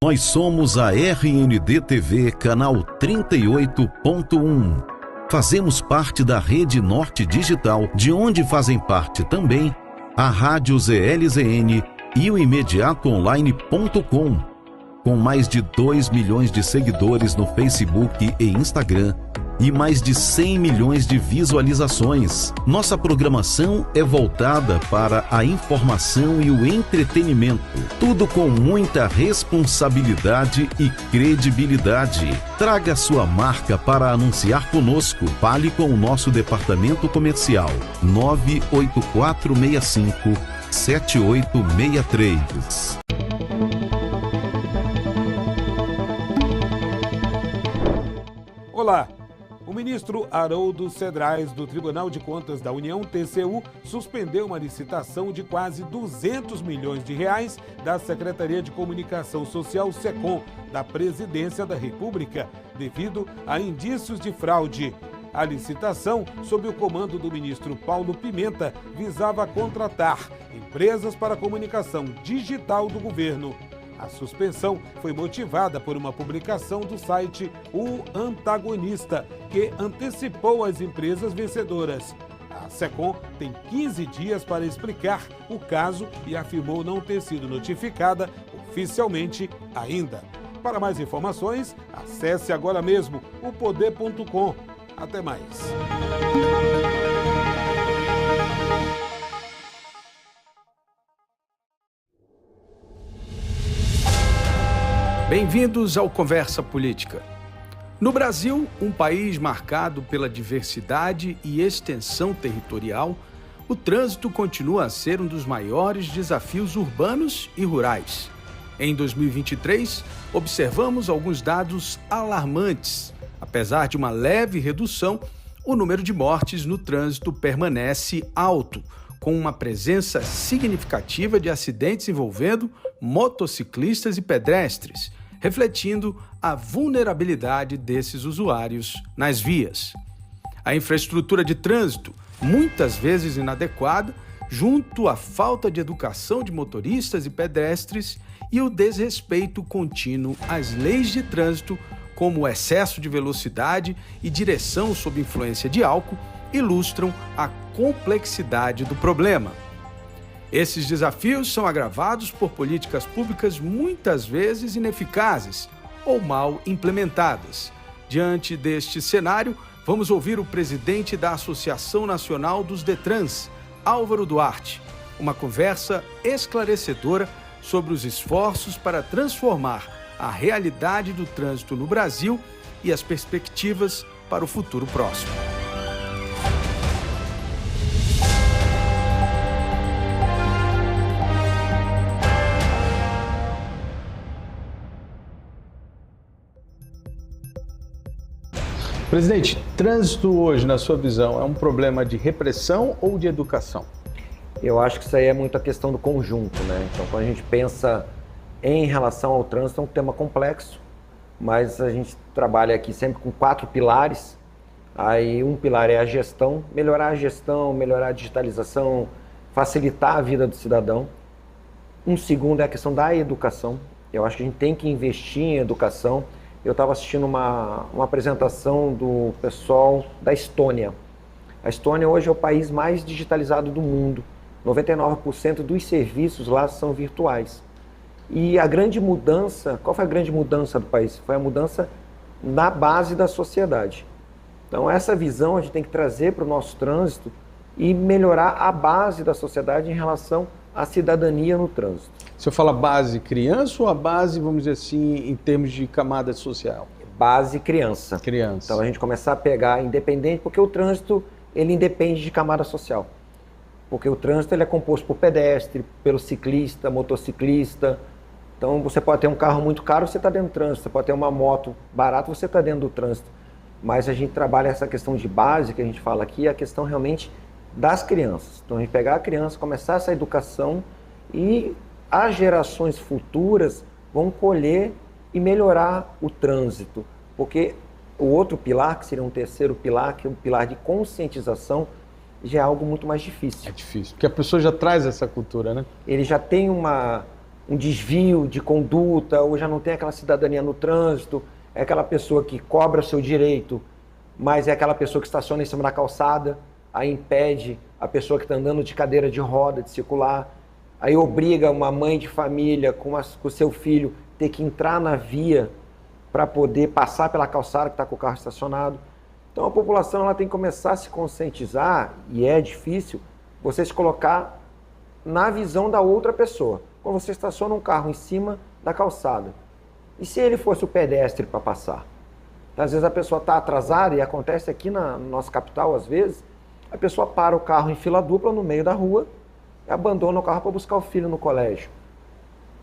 Nós somos a RND TV, canal 38.1. Fazemos parte da Rede Norte Digital, de onde fazem parte também a Rádio ZLZN e o imediatoonline.com. Com mais de 2 milhões de seguidores no Facebook e Instagram e mais de 100 milhões de visualizações. Nossa programação é voltada para a informação e o entretenimento. Tudo com muita responsabilidade e credibilidade. Traga sua marca para anunciar conosco. Fale com o nosso departamento comercial 98465 7863. Olá, o ministro Haroldo Cedrais, do Tribunal de Contas da União, TCU, suspendeu uma licitação de quase 200 milhões de reais da Secretaria de Comunicação Social, SECOM, da Presidência da República, devido a indícios de fraude. A licitação, sob o comando do ministro Paulo Pimenta, visava contratar empresas para a comunicação digital do governo. A suspensão foi motivada por uma publicação do site O Antagonista, que antecipou as empresas vencedoras. A SECOM tem 15 dias para explicar o caso e afirmou não ter sido notificada oficialmente ainda. Para mais informações, acesse agora mesmo opoder.com. Até mais. Bem-vindos ao Conversa Política. No Brasil, um país marcado pela diversidade e extensão territorial, o trânsito continua a ser um dos maiores desafios urbanos e rurais. Em 2023, observamos alguns dados alarmantes. Apesar de uma leve redução, o número de mortes no trânsito permanece alto, com uma presença significativa de acidentes envolvendo motociclistas e pedestres, refletindo a vulnerabilidade desses usuários nas vias. A infraestrutura de trânsito, muitas vezes inadequada, junto à falta de educação de motoristas e pedestres e o desrespeito contínuo às leis de trânsito, como o excesso de velocidade e direção sob influência de álcool, ilustram a complexidade do problema. Esses desafios são agravados por políticas públicas muitas vezes ineficazes ou mal implementadas. Diante deste cenário, vamos ouvir o presidente da Associação Nacional dos Detrans, Álvaro Duarte, uma conversa esclarecedora sobre os esforços para transformar a realidade do trânsito no Brasil e as perspectivas para o futuro próximo. Presidente, trânsito hoje, na sua visão, é um problema de repressão ou de educação? Eu acho que isso aí é muito a questão do conjunto, né? Então, quando a gente pensa em relação ao trânsito, é um tema complexo, mas a gente trabalha aqui sempre com 4 pilares. Aí um pilar é a gestão, melhorar a digitalização, facilitar a vida do cidadão. Um segundo é a questão da educação. Eu acho que a gente tem que investir em educação. Eu estava assistindo uma apresentação do pessoal da Estônia. A Estônia hoje é o país mais digitalizado do mundo. 99% dos serviços lá são virtuais. E a grande mudança, qual foi a grande mudança do país? Foi a mudança na base da sociedade. Então essa visão a gente tem que trazer para o nosso trânsito e melhorar a base da sociedade em relação à cidadania no trânsito. O senhor fala base criança ou a base, vamos dizer assim, em termos de camada social? Base criança. Criança. Então a gente começar a pegar independente, porque o trânsito ele independe de camada social. Porque o trânsito ele é composto por pedestre, pelo ciclista, motociclista. Então você pode ter um carro muito caro, você está dentro do trânsito. Você pode ter uma moto barata, você está dentro do trânsito. Mas a gente trabalha essa questão de base que a gente fala aqui, a questão realmente das crianças. Então a gente pegar a criança, começar essa educação e as gerações futuras vão colher e melhorar o trânsito. Porque o outro pilar, que seria um terceiro pilar, que é o pilar de conscientização, já é algo muito mais difícil. É difícil, porque a pessoa já traz essa cultura, né? Ele já tem uma um desvio de conduta, ou já não tem aquela cidadania no trânsito, é aquela pessoa que cobra seu direito, mas é aquela pessoa que estaciona em cima da calçada, aí impede a pessoa que está andando de cadeira de roda de circular, aí obriga uma mãe de família com o seu filho ter que entrar na via para poder passar pela calçada que está com o carro estacionado. Então a população ela tem que começar a se conscientizar, e é difícil, você se colocar na visão da outra pessoa. Quando você estaciona um carro em cima da calçada, e se ele fosse o pedestre para passar? Às vezes a pessoa está atrasada, e acontece aqui na nossa capital, às vezes, a pessoa para o carro em fila dupla no meio da rua e abandona o carro para buscar o filho no colégio.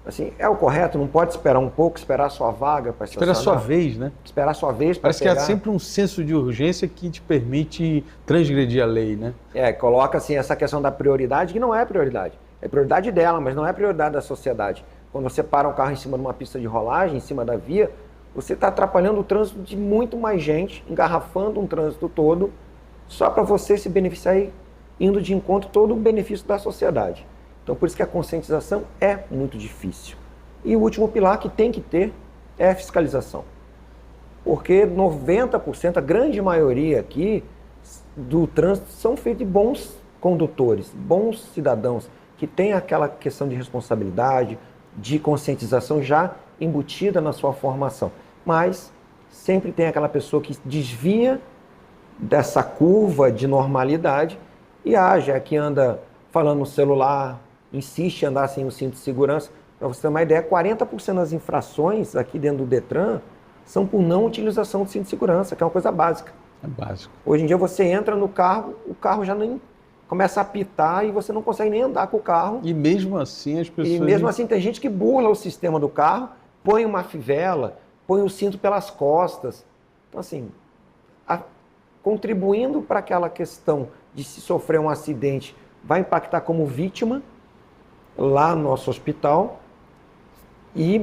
Assim, é o correto? Não pode esperar um pouco, esperar a sua vaga para estacionar? Esperar a sua vez, né? Esperar a sua vez para Parece que há sempre um senso de urgência que te permite transgredir a lei, né? Coloca assim essa questão da prioridade, que não é prioridade. É prioridade dela, mas não é prioridade da sociedade. Quando você para um carro em cima de uma pista de rolagem, em cima da via, você está atrapalhando o trânsito de muito mais gente, engarrafando um trânsito todo, só para você se beneficiar e indo de encontro todo o benefício da sociedade. Então, por isso que a conscientização é muito difícil. E o último pilar que tem que ter é a fiscalização. Porque 90%, a grande maioria aqui do trânsito são feitos de bons condutores, bons cidadãos, que têm aquela questão de responsabilidade, de conscientização já embutida na sua formação. Mas sempre tem aquela pessoa que desvia dessa curva de normalidade e age, que anda falando no celular, insiste em andar sem o cinto de segurança. Para você ter uma ideia, 40% das infrações aqui dentro do Detran são por não utilização do cinto de segurança, que é uma coisa básica. É básico. Hoje em dia você entra no carro, o carro já nem começa a apitar e você não consegue nem andar com o carro. E mesmo assim as pessoas... E mesmo assim tem gente que burla o sistema do carro, põe uma fivela, põe o cinto pelas costas. Então assim, contribuindo para aquela questão de se sofrer um acidente, vai impactar como vítima lá no nosso hospital.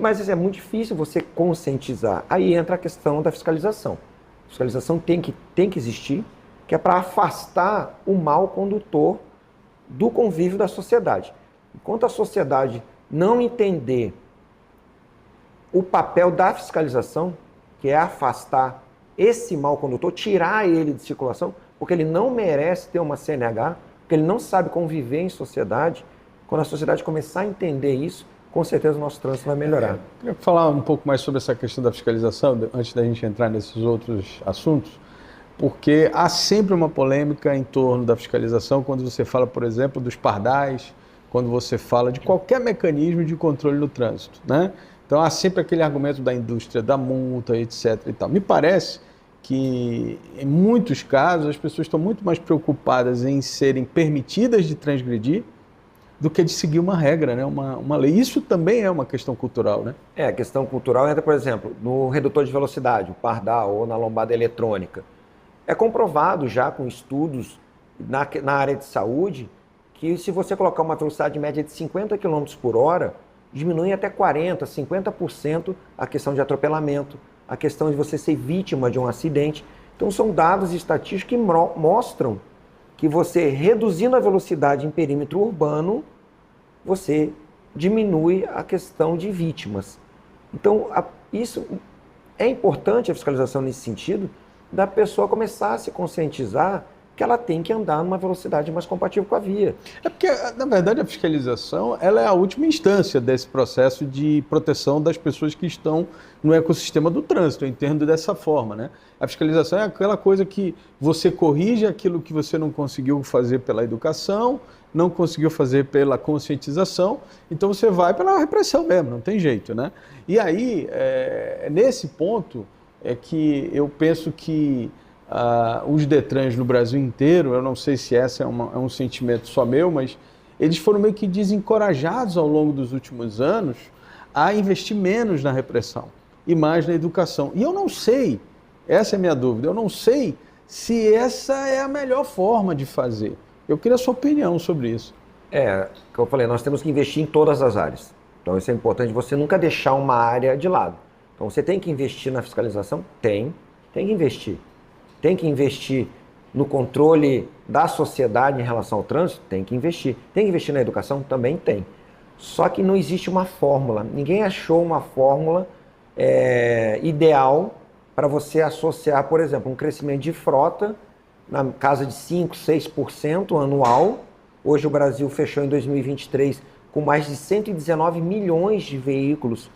Mas é muito difícil você conscientizar. Aí entra a questão da fiscalização. A fiscalização tem que existir, que é para afastar o mau condutor do convívio da sociedade. Enquanto a sociedade não entender o papel da fiscalização, que é afastar esse mau condutor, tirar ele de circulação, porque ele não merece ter uma CNH, porque ele não sabe conviver em sociedade, quando a sociedade começar a entender isso, com certeza o nosso trânsito vai melhorar. Queria falar um pouco mais sobre essa questão da fiscalização, antes da gente entrar nesses outros assuntos, porque há sempre uma polêmica em torno da fiscalização quando você fala, por exemplo, dos pardais, quando você fala de qualquer mecanismo de controle no trânsito, né? Então há sempre aquele argumento da indústria da multa, etc. e tal. Me parece que, em muitos casos, as pessoas estão muito mais preocupadas em serem permitidas de transgredir do que de seguir uma regra, né? uma lei. Isso também é uma questão cultural, né? A questão cultural entra, por exemplo, no redutor de velocidade, o pardal, ou na lombada eletrônica. É comprovado já com estudos na área de saúde que se você colocar uma velocidade média de 50 km por hora, diminui até 40%, 50% a questão de atropelamento, a questão de você ser vítima de um acidente. Então são dados estatísticos que mostram que você, reduzindo a velocidade em perímetro urbano, você diminui a questão de vítimas. Então, isso é importante, a fiscalização nesse sentido, da pessoa começar a se conscientizar que ela tem que andar numa velocidade mais compatível com a via. É porque, na verdade, a fiscalização ela é a última instância desse processo de proteção das pessoas que estão no ecossistema do trânsito, eu entendo dessa forma, né? A fiscalização é aquela coisa que você corrige aquilo que você não conseguiu fazer pela educação, não conseguiu fazer pela conscientização, então você vai pela repressão mesmo, não tem jeito, né? E aí, nesse ponto, é que eu penso que os Detrans no Brasil inteiro, eu não sei se esse é um sentimento só meu, mas eles foram meio que desencorajados ao longo dos últimos anos a investir menos na repressão e mais na educação. E eu não sei, essa é a minha dúvida, eu não sei se essa é a melhor forma de fazer. Eu queria a sua opinião sobre isso. Como eu falei, nós temos que investir em todas as áreas. Então isso é importante, você nunca deixar uma área de lado. Então você tem que investir na fiscalização? Tem que investir. Tem que investir no controle da sociedade em relação ao trânsito? Tem que investir. Tem que investir na educação? Também tem. Só que não existe uma fórmula. Ninguém achou uma fórmula ideal para você associar, por exemplo, um crescimento de frota na casa de 5%, 6% anual. Hoje o Brasil fechou em 2023 com mais de 119 milhões de veículos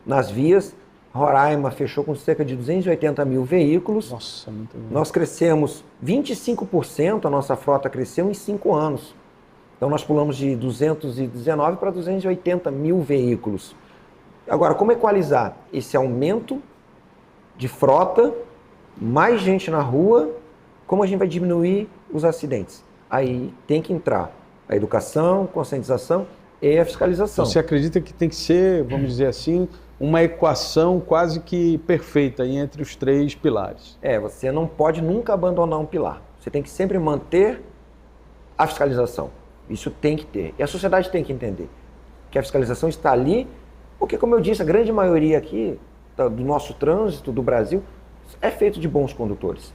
nas vias. Roraima fechou com cerca de 280 mil veículos. Nossa, muito bom. Nós crescemos 25%, a nossa frota cresceu em 5 anos. Então nós pulamos de 219 para 280 mil veículos. Agora, como equalizar esse aumento de frota, mais gente na rua, como a gente vai diminuir os acidentes? Aí tem que entrar a educação, conscientização e a fiscalização. Então, você acredita que tem que ser, vamos dizer assim, uma equação quase que perfeita entre os 3 pilares? Você não pode nunca abandonar um pilar. Você tem que sempre manter a fiscalização. Isso tem que ter. E a sociedade tem que entender que a fiscalização está ali, porque, como eu disse, a grande maioria aqui do nosso trânsito do Brasil é feito de bons condutores.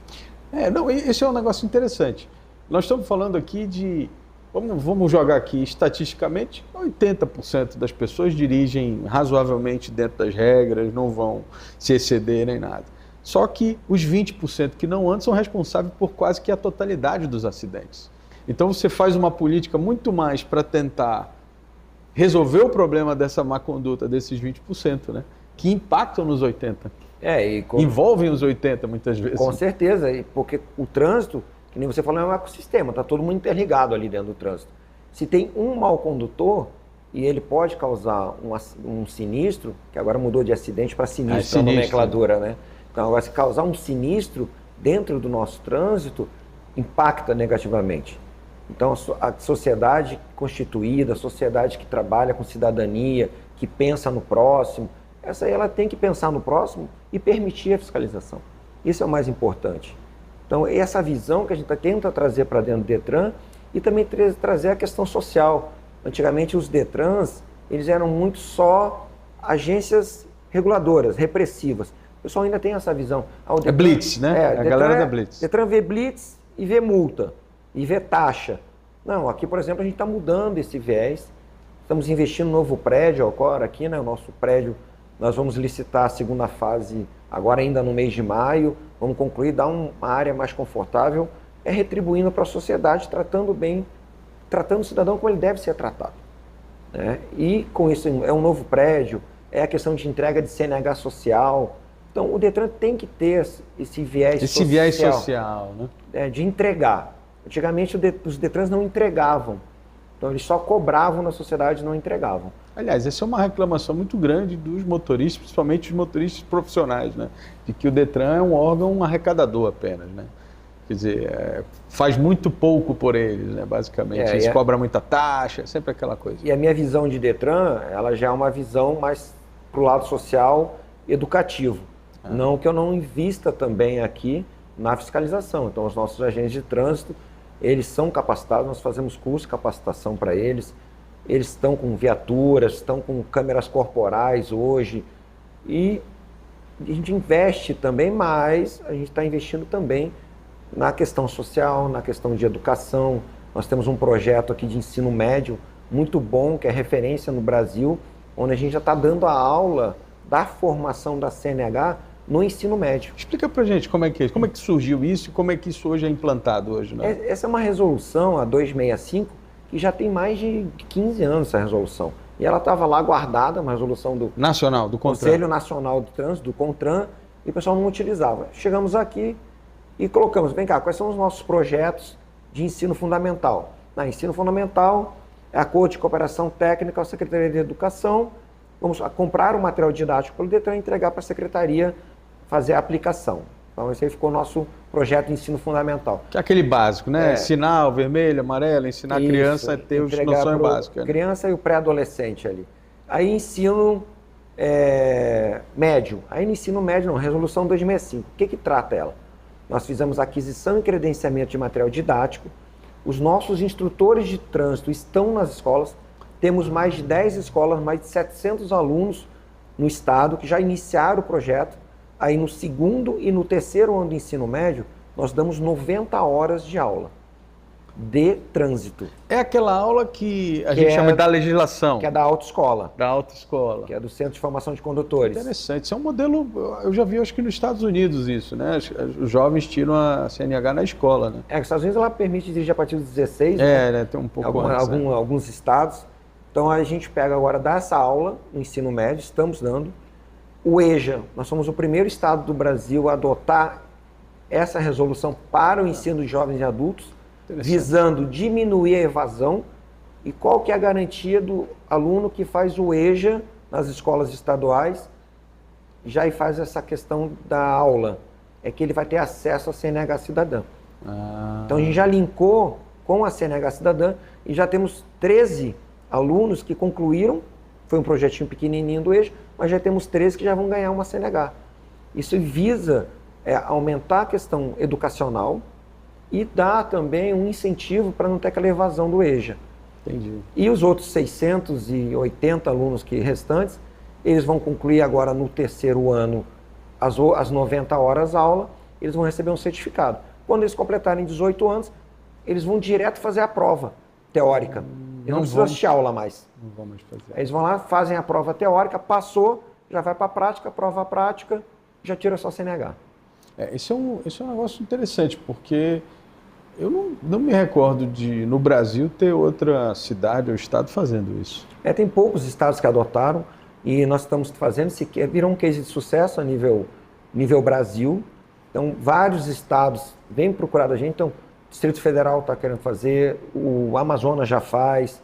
Esse é um negócio interessante. Nós estamos falando aqui de, vamos jogar aqui estatisticamente, 80% das pessoas dirigem razoavelmente dentro das regras, não vão se exceder nem nada. Só que os 20% que não andam são responsáveis por quase que a totalidade dos acidentes. Então você faz uma política muito mais para tentar resolver o problema dessa má conduta desses 20%, né? Que impactam nos 80%. Envolvem os 80% muitas vezes. Com certeza, porque o trânsito, que nem você falou, é um ecossistema, está todo mundo interligado ali dentro do trânsito. Se tem um mau condutor, e ele pode causar um sinistro, que agora mudou de acidente para sinistro, a nomencladura, né? Então, agora, se causar um sinistro dentro do nosso trânsito, impacta negativamente. Então, a sociedade constituída, a sociedade que trabalha com cidadania, que pensa no próximo, essa aí ela tem que pensar no próximo e permitir a fiscalização. Isso é o mais importante. Então, essa visão que a gente tenta trazer para dentro do Detran e também trazer a questão social. Antigamente, os Detrans, eles eram muito só agências reguladoras, repressivas. O pessoal ainda tem essa visão. Detran, blitz, né? A galera da blitz. Detran vê blitz e vê multa. E ver taxa. Não, aqui, por exemplo, a gente está mudando esse viés. Estamos investindo no novo prédio agora aqui, né? O nosso prédio, nós vamos licitar a segunda fase agora ainda no mês de maio. Vamos concluir, dar uma área mais confortável, retribuindo para a sociedade, tratando o cidadão como ele deve ser tratado. Né? E com isso, é um novo prédio, é a questão de entrega de CNH social. Então, o Detran tem que ter esse viés social. Esse viés social, né? De entregar. Antigamente os Detrans não entregavam, então eles só cobravam na sociedade e não entregavam. Aliás, essa é uma reclamação muito grande dos motoristas, principalmente os motoristas profissionais, né? De que o Detran é um órgão arrecadador apenas, né? Quer dizer, faz muito pouco por eles, né? Basicamente, eles cobram muita taxa, é sempre aquela coisa. E a minha visão de Detran, ela já é uma visão mais para o lado social, educativo. Não que eu não invista também aqui na fiscalização. Então, os nossos agentes de trânsito, eles são capacitados, nós fazemos curso de capacitação para eles, eles estão com viaturas, estão com câmeras corporais hoje, e a gente investe também, mas a gente está investindo também na questão social, na questão de educação. Nós temos um projeto aqui de ensino médio muito bom, que é referência no Brasil, onde a gente já está dando a aula da formação da CNH no ensino médio. Explica pra gente como é que surgiu isso e como é que isso hoje é implantado hoje, né? Essa é uma resolução, a 265, que já tem mais de 15 anos essa resolução. E ela estava lá guardada, uma resolução do Nacional, do CONTRAN. Conselho Nacional do Trânsito, do CONTRAN, e o pessoal não utilizava. Chegamos aqui e colocamos, vem cá, quais são os nossos projetos de ensino fundamental? Na ensino fundamental, é acordo de cooperação técnica com a Secretaria de Educação, vamos comprar o material didático pelo Detran e entregar para a Secretaria fazer a aplicação. Então, esse aí ficou o nosso projeto de ensino fundamental. Que é aquele básico, né? Sinal, vermelho, amarelo, ensinar a criança a ter os noções básicas. Né? Criança e o pré-adolescente ali. Aí ensino médio. Aí no ensino médio, não, resolução 265. O que trata ela? Nós fizemos aquisição e credenciamento de material didático. Os nossos instrutores de trânsito estão nas escolas. Temos mais de 10 escolas, mais de 700 alunos no estado que já iniciaram o projeto. Aí no segundo e no terceiro ano do ensino médio, nós damos 90 horas de aula. de trânsito. É aquela aula que a gente chama da legislação. Que é da autoescola. Da autoescola. Que é do Centro de Formação de Condutores. Interessante. Isso é um modelo, eu já vi, acho que nos Estados Unidos isso, né? Os jovens tiram a CNH na escola, né? Nos Estados Unidos ela permite dirigir a partir dos 16. Né? Tem um pouco antes. Alguns estados. Então a gente pega agora, dá essa aula no ensino médio, estamos dando. O EJA, nós somos o primeiro estado do Brasil a adotar essa resolução para o ensino de jovens e adultos, visando diminuir a evasão. E qual que é a garantia do aluno que faz o EJA nas escolas estaduais, já faz essa questão da aula? É que ele vai ter acesso à CNH Cidadã. Então a gente já linkou com a CNH Cidadã e já temos 13 alunos que concluíram, foi um projetinho pequenininho do EJA, mas já temos 13 que já vão ganhar uma CNH. Isso visa aumentar a questão educacional e dar também um incentivo para não ter aquela evasão do EJA. Entendi. E os outros 680 alunos que restantes, eles vão concluir agora no terceiro ano as 90 horas aula, eles vão receber um certificado. Quando eles completarem 18 anos, eles vão direto fazer a prova teórica. Eles não precisam assistir aula mais. Não vão mais fazer. Eles vão lá, fazem a prova teórica, passou, já vai para a prática, prova prática, já tira só CNH. Esse é um negócio interessante, porque eu não me recordo de, no Brasil, ter outra cidade ou estado fazendo isso. Tem poucos estados que adotaram e nós estamos fazendo, virou um case de sucesso a nível Brasil. Então, vários estados vêm procurar a gente. Então, o Distrito Federal está querendo fazer, o Amazonas já faz,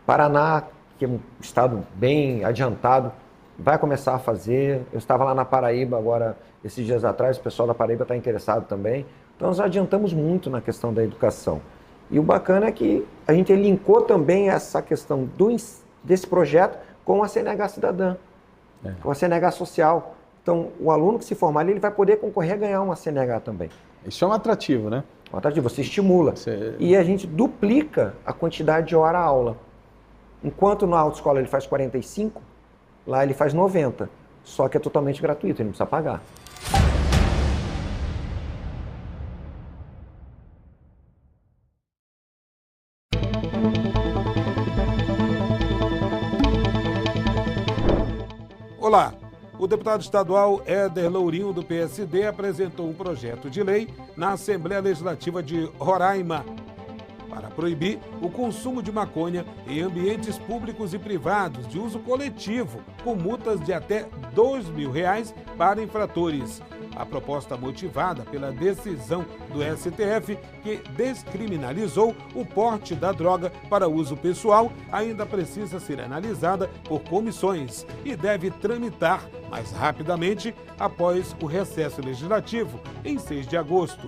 Paraná, que é um estado bem adiantado, vai começar a fazer. Eu estava lá na Paraíba agora, esses dias atrás, o pessoal da Paraíba está interessado também. Então, nós adiantamos muito na questão da educação. E o bacana é que a gente linkou também essa questão desse projeto com a CNH Cidadã, com a CNH Social. Então, o aluno que se formar ali, ele vai poder concorrer a ganhar uma CNH também. Isso é um atrativo, né? Um atrativo, você estimula. E a gente duplica a quantidade de hora-aula. Enquanto na autoescola ele faz 45, lá ele faz 90. Só que é totalmente gratuito, ele não precisa pagar. Olá, o deputado estadual Éder Lourinho, do PSD, apresentou um projeto de lei na Assembleia Legislativa de Roraima para proibir o consumo de maconha em ambientes públicos e privados de uso coletivo, com multas de até R$2.000 para infratores. A proposta motivada pela decisão do STF, que descriminalizou o porte da droga para uso pessoal, ainda precisa ser analisada por comissões e deve tramitar mais rapidamente após o recesso legislativo, em 6 de agosto.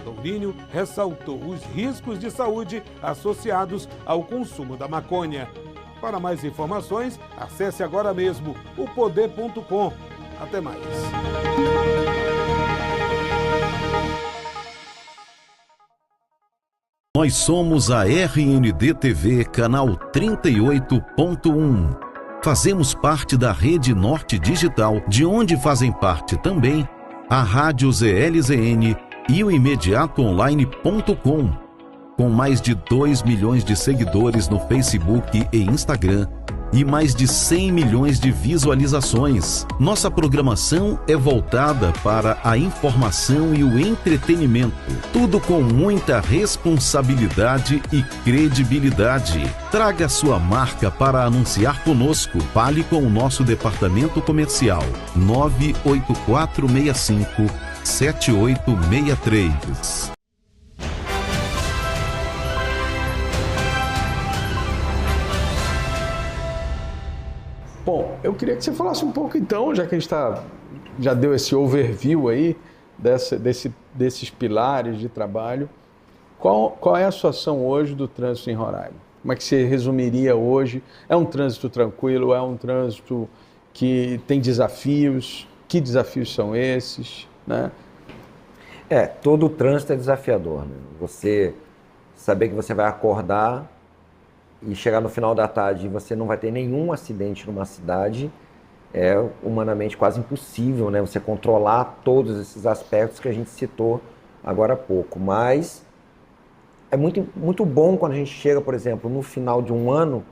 Lourinho ressaltou os riscos de saúde associados ao consumo da maconha. Para mais informações, acesse agora mesmo opoder.com. Até mais. Nós somos a RND TV, canal 38.1. Fazemos parte da Rede Norte Digital, de onde fazem parte também a Rádio ZLZN e o imediatoonline.com. Com mais de 2 milhões de seguidores no Facebook e Instagram e mais de 100 milhões de visualizações. Nossa programação é voltada para a informação e o entretenimento. Tudo com muita responsabilidade e credibilidade. Traga sua marca para anunciar conosco. Fale com o nosso departamento comercial 98465-7863. Bom, eu queria que você falasse um pouco então, já que a gente já deu esse overview aí desses pilares de trabalho, qual é a situação hoje do trânsito em Roraima? Como é que você resumiria hoje? É um trânsito tranquilo? É um trânsito que tem desafios? Que desafios são esses? Né? Todo o trânsito é desafiador. Né? Você saber que você vai acordar e chegar no final da tarde e você não vai ter nenhum acidente numa cidade, é humanamente quase impossível, né? Você controlar todos esses aspectos que a gente citou agora há pouco. Mas é muito bom quando a gente chega, por exemplo, no final de um ano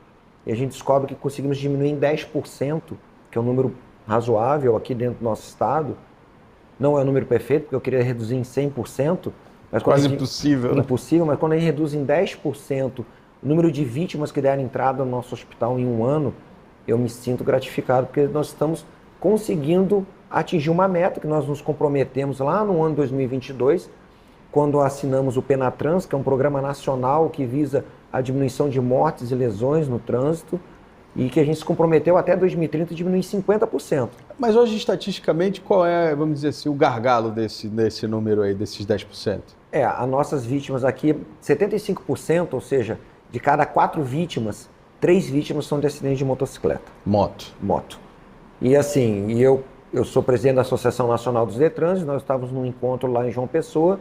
e a gente descobre que conseguimos diminuir em 10%, que é um número razoável aqui dentro do nosso estado. Não é um número perfeito, porque eu queria reduzir em 100%. Mas quase impossível, né? Impossível, mas quando a gente reduz em 10% o número de vítimas que deram entrada no nosso hospital em um ano, eu me sinto gratificado, porque nós estamos conseguindo atingir uma meta que nós nos comprometemos lá no ano 2022, quando assinamos o Penatrans, que é um programa nacional que visa a diminuição de mortes e lesões no trânsito, e que a gente se comprometeu até 2030 diminuir 50%. Mas hoje, estatisticamente, qual é, vamos dizer assim, o gargalo desse número aí, desses 10%? As nossas vítimas aqui, 75%, ou seja, de cada 4 vítimas, 3 vítimas são de acidente de motocicleta. Moto. E assim, eu sou presidente da Associação Nacional dos Detrans, nós estávamos num encontro lá em João Pessoa,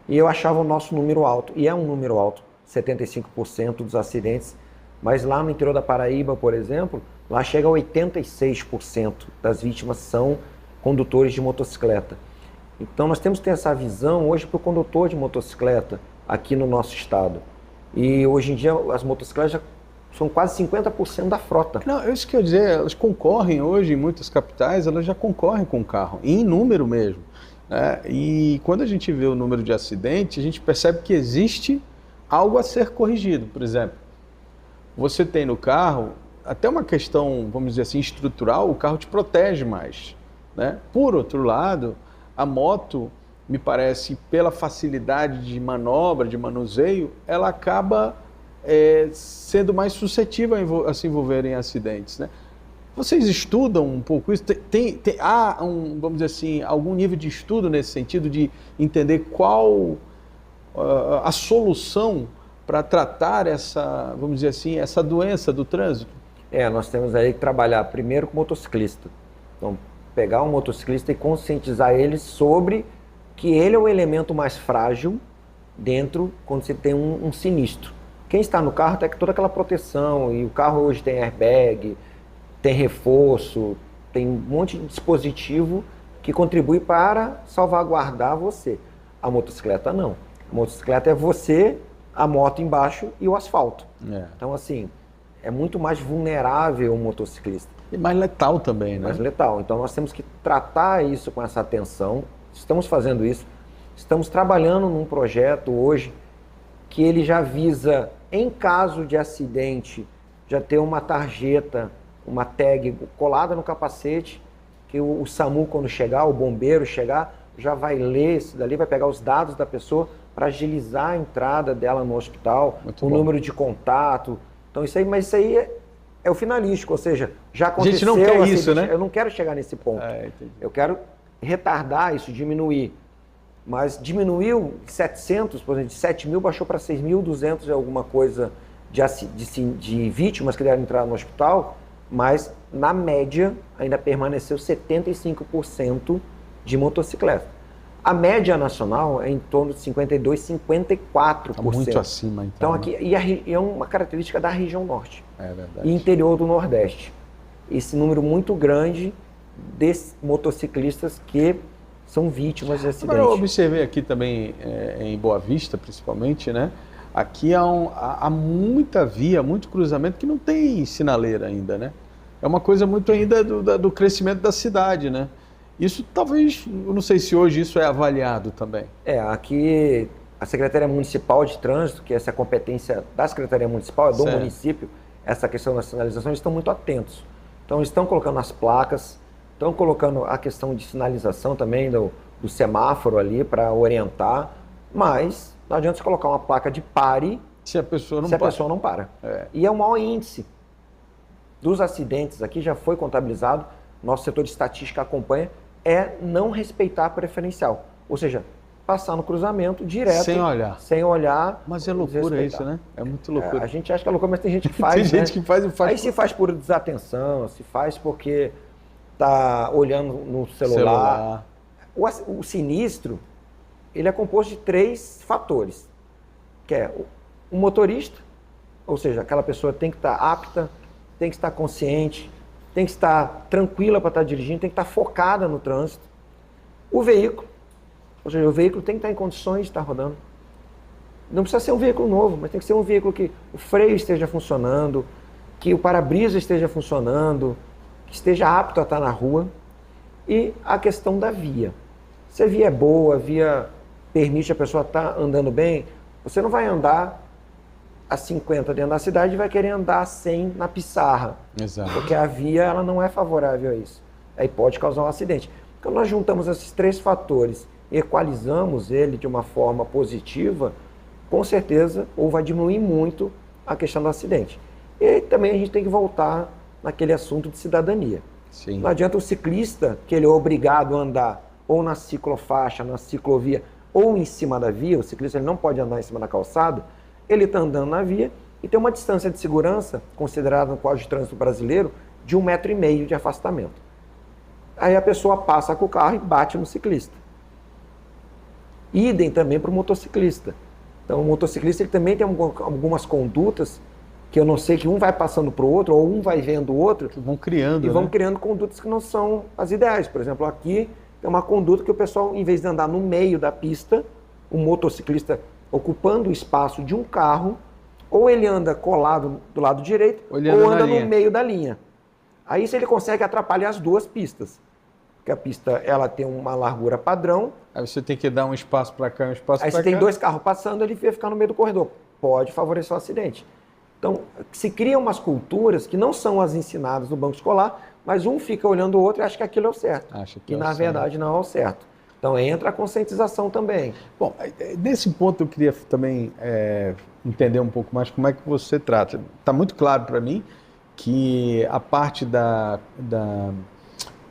e eu achava o nosso número alto, e é um número alto, 75% dos acidentes, mas lá no interior da Paraíba, por exemplo, lá chega a 86% das vítimas são condutores de motocicleta. Então nós temos que ter essa visão hoje para o condutor de motocicleta aqui no nosso estado. E hoje em dia as motocicletas já são quase 50% da frota. Não, isso que eu ia dizer, elas concorrem hoje em muitas capitais, elas já concorrem com o carro, em número mesmo. Né? E quando a gente vê o número de acidentes, a gente percebe que existe algo a ser corrigido. Por exemplo, você tem no carro, até uma questão, vamos dizer assim, estrutural, o carro te protege mais. Né? Por outro lado, a moto, me parece, pela facilidade de manobra, de manuseio, ela acaba sendo mais suscetível a se envolver em acidentes. Né? Vocês estudam um pouco isso? Há, vamos dizer assim, algum nível de estudo nesse sentido de entender qual a solução para tratar essa, vamos dizer assim, essa doença do trânsito? Nós temos aí que trabalhar primeiro com o motociclista. Então, pegar um motociclista e conscientizar ele sobre que ele é o elemento mais frágil dentro quando você tem um sinistro. Quem está no carro tem toda aquela proteção, e o carro hoje tem airbag, tem reforço, tem um monte de dispositivo que contribui para salvaguardar você. A motocicleta não. A motocicleta é você, a moto embaixo e o asfalto. Então, assim, é muito mais vulnerável o motociclista. E mais letal também, né? Mais letal. Então, nós temos que tratar isso com essa atenção. Estamos fazendo isso. Estamos trabalhando num projeto hoje que ele já visa, em caso de acidente, já ter uma tarjeta, uma tag colada no capacete, que o SAMU, quando chegar, o bombeiro chegar, já vai ler isso dali, vai pegar os dados da pessoa para agilizar a entrada dela no hospital, o número de contato. Então, isso aí, mas isso aí é o finalístico, ou seja, já aconteceu. A gente não quer isso, né? Eu não quero chegar nesse ponto. Eu quero retardar isso, diminuir. Mas diminuiu 700, por exemplo, de 7 mil baixou para 6.200 e alguma coisa de vítimas que devem entrar no hospital, mas na média ainda permaneceu 75% de motocicleta. A média nacional é em torno de 52%, 54%. Está muito acima, então. Então aqui, e é uma característica da região norte. É verdade. E interior do Nordeste. Esse número muito grande de motociclistas que são vítimas de acidentes. Agora, eu observei aqui também, em Boa Vista, principalmente, né? Aqui há muita via, muito cruzamento que não tem sinaleira ainda, né? É uma coisa muito ainda do crescimento da cidade, né? Isso talvez, eu não sei se hoje isso é avaliado também. Aqui a Secretaria Municipal de Trânsito, que essa é a competência da Secretaria Municipal, é do município, essa questão da sinalização, eles estão muito atentos. Então, eles estão colocando as placas, estão colocando a questão de sinalização também do semáforo ali para orientar, mas não adianta você colocar uma placa de pare se a pessoa não para. E é o maior índice dos acidentes aqui, já foi contabilizado, nosso setor de estatística acompanha, é não respeitar a preferencial. Ou seja, passar no cruzamento direto. Sem olhar. Mas é loucura isso, né? É muito loucura. A gente acha que é loucura, mas tem gente que faz, tem gente que faz e faz. Aí se faz por desatenção, se faz porque está olhando no celular. O sinistro, ele é composto de 3 fatores. Que é o motorista, ou seja, aquela pessoa tem que estar apta, tem que estar consciente, tem que estar tranquila para estar dirigindo, tem que estar focada no trânsito. O veículo, ou seja, o veículo tem que estar em condições de estar rodando. Não precisa ser um veículo novo, mas tem que ser um veículo que o freio esteja funcionando, que o para-brisa esteja funcionando, que esteja apto a estar na rua. E a questão da via. Se a via é boa, a via permite a pessoa estar andando bem, você não vai andar a 50 dentro da cidade e vai querer andar a 100 na pissarra. Exato. Porque a via ela não é favorável a isso. Aí pode causar um acidente. Então nós juntamos esses 3 fatores, equalizamos ele de uma forma positiva, com certeza, ou vai diminuir muito a questão do acidente. E também a gente tem que voltar naquele assunto de cidadania. Sim. Não adianta o ciclista, que ele é obrigado a andar ou na ciclofaixa, na ciclovia, ou em cima da via, o ciclista ele não pode andar em cima da calçada, ele está andando na via e tem uma distância de segurança, considerada no Código de Trânsito Brasileiro, de 1,5 metro de afastamento. Aí a pessoa passa com o carro e bate no ciclista. Idem também para o motociclista. Então o motociclista ele também tem algumas condutas que eu não sei, que um vai passando para o outro, ou um vai vendo o outro. Que vão criando, e vão criando condutas que não são as ideais. Por exemplo, aqui tem uma conduta que o pessoal, em vez de andar no meio da pista, o motociclista ocupando o espaço de um carro, ou ele anda colado do lado direito, ou anda no meio da linha. Aí se ele consegue atrapalhar as 2 pistas. Porque a pista ela tem uma largura padrão. Aí você tem que dar um espaço para cá, um espaço para cá. Aí se tem 2 carros passando, ele vai ficar no meio do corredor. Pode favorecer o acidente. Então, se criam umas culturas que não são as ensinadas no banco escolar, mas um fica olhando o outro e acha que aquilo é o certo. E, na verdade, não é o certo. Então, entra a conscientização também. Bom, nesse ponto eu queria também entender um pouco mais como é que você trata. Está muito claro para mim que a parte da,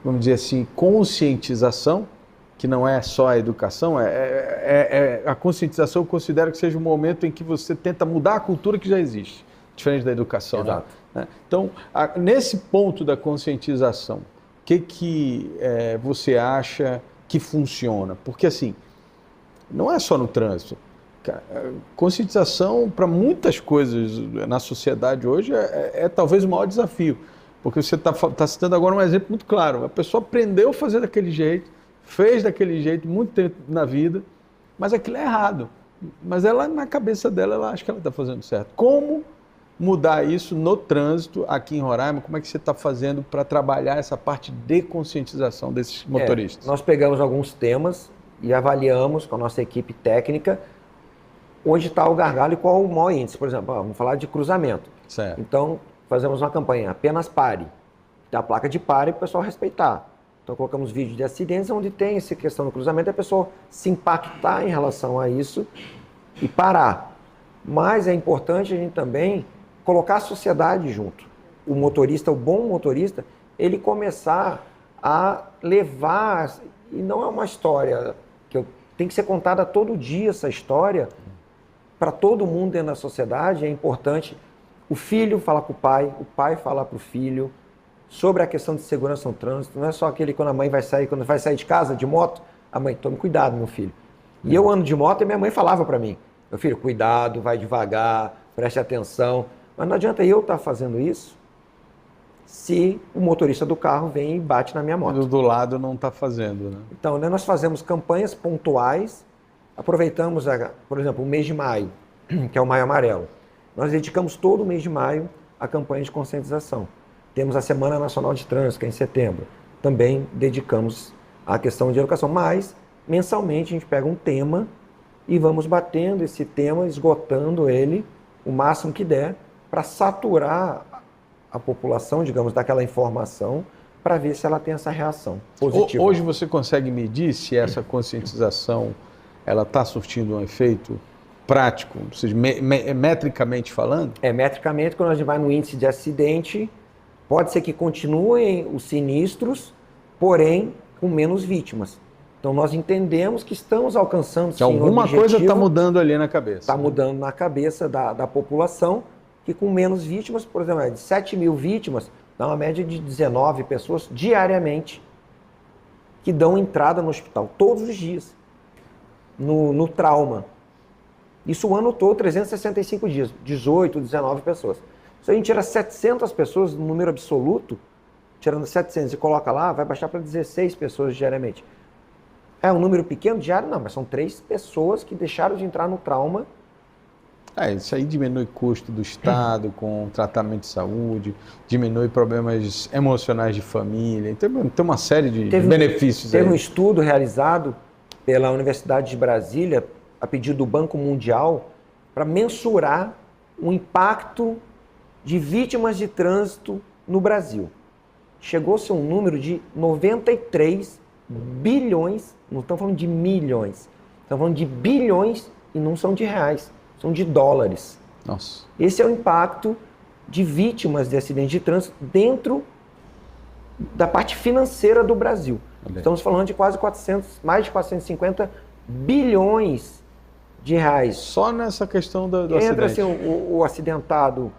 vamos dizer assim, conscientização, que não é só a educação, a conscientização eu considero que seja um momento em que você tenta mudar a cultura que já existe. Diferente da educação. Exato. Né? Então, nesse ponto da conscientização, o que você acha que funciona? Porque, assim, não é só no trânsito. Conscientização para muitas coisas na sociedade hoje é talvez o maior desafio. Porque você está citando agora um exemplo muito claro. A pessoa aprendeu a fazer daquele jeito, fez daquele jeito muito tempo na vida, mas aquilo é errado. Mas ela, na cabeça dela, ela acha que ela está fazendo certo. Como mudar isso no trânsito aqui em Roraima? Como é que você está fazendo para trabalhar essa parte de conscientização desses motoristas? Nós pegamos alguns temas e avaliamos com a nossa equipe técnica onde está o gargalo e qual o maior índice. Por exemplo, vamos falar de cruzamento. Certo. Então, fazemos uma campanha, apenas pare. Tem a placa de pare para o pessoal respeitar. Então, colocamos vídeos de acidentes onde tem essa questão do cruzamento, a pessoa se impactar em relação a isso e parar. Mas é importante a gente também colocar a sociedade junto. O motorista, o bom motorista, ele começar a levar, e não é uma história que tem que ser contada todo dia, essa história, para todo mundo dentro da sociedade. É importante o filho falar com o pai falar para o filho sobre a questão de segurança no trânsito. Não é só aquele quando vai sair de casa de moto, a mãe, tome cuidado, meu filho. E eu ando de moto e minha mãe falava para mim, meu filho, cuidado, vai devagar, preste atenção. Mas não adianta eu estar fazendo isso se o motorista do carro vem e bate na minha moto. Do lado não está fazendo, né? Então, nós fazemos campanhas pontuais, aproveitamos, por exemplo, o mês de maio, que é o Maio Amarelo. Nós dedicamos todo o mês de maio a campanha de conscientização. Temos a Semana Nacional de Trânsito, que é em setembro. Também dedicamos à questão de educação. Mas, mensalmente, a gente pega um tema e vamos batendo esse tema, esgotando ele o máximo que der, para saturar a população, digamos, daquela informação, para ver se ela tem essa reação positiva. Hoje você consegue medir se essa conscientização ela está surtindo um efeito prático, ou seja, metricamente falando? Metricamente, quando a gente vai no índice de acidente, pode ser que continuem os sinistros, porém com menos vítimas. Então nós entendemos que estamos alcançando sim, alguma coisa está mudando ali na cabeça. Está mudando na cabeça da população, que com menos vítimas, por exemplo, de 7 mil vítimas, dá uma média de 19 pessoas diariamente que dão entrada no hospital, todos os dias, no trauma. Isso o ano todo, 365 dias, 18, 19 pessoas. Se a gente tira 700 pessoas no número absoluto, tirando 700 e coloca lá, vai baixar para 16 pessoas diariamente. É um número pequeno diário? Não, mas são 3 pessoas que deixaram de entrar no trauma Isso aí diminui custo do Estado com tratamento de saúde, diminui problemas emocionais de família, tem uma série de benefícios. Teve um estudo realizado pela Universidade de Brasília, a pedido do Banco Mundial, para mensurar o impacto de vítimas de trânsito no Brasil. Chegou-se a um número de 93 bilhões, não estamos falando de milhões, estamos falando de bilhões e não são de reais. São de dólares. Nossa. Esse é o impacto de vítimas de acidentes de trânsito dentro da parte financeira do Brasil. Estamos falando de quase mais de 450 bilhões de reais. Só nessa questão do Entra acidente. Assim, o acidentado.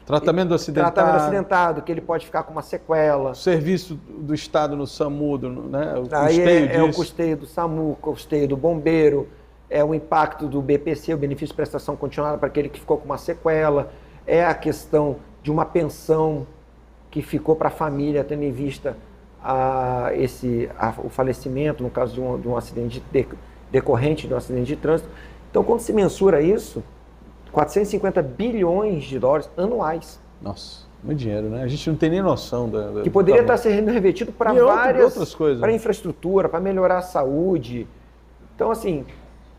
Tratamento do acidentado. Que ele pode ficar com uma sequela. O serviço do Estado no SAMU, né? O Aí custeio disso. O custeio do SAMU, o custeio do bombeiro, é o impacto do BPC, o benefício de prestação continuada para aquele que ficou com uma sequela, é a questão de uma pensão que ficou para a família, tendo em vista o falecimento, no caso de um acidente decorrente de um acidente de trânsito. Então, quando se mensura isso, 450 bilhões de dólares anuais. Nossa, muito dinheiro, né? A gente não tem nem noção que poderia estar sendo revertido para outras coisas, para infraestrutura, para melhorar a saúde. Então, assim,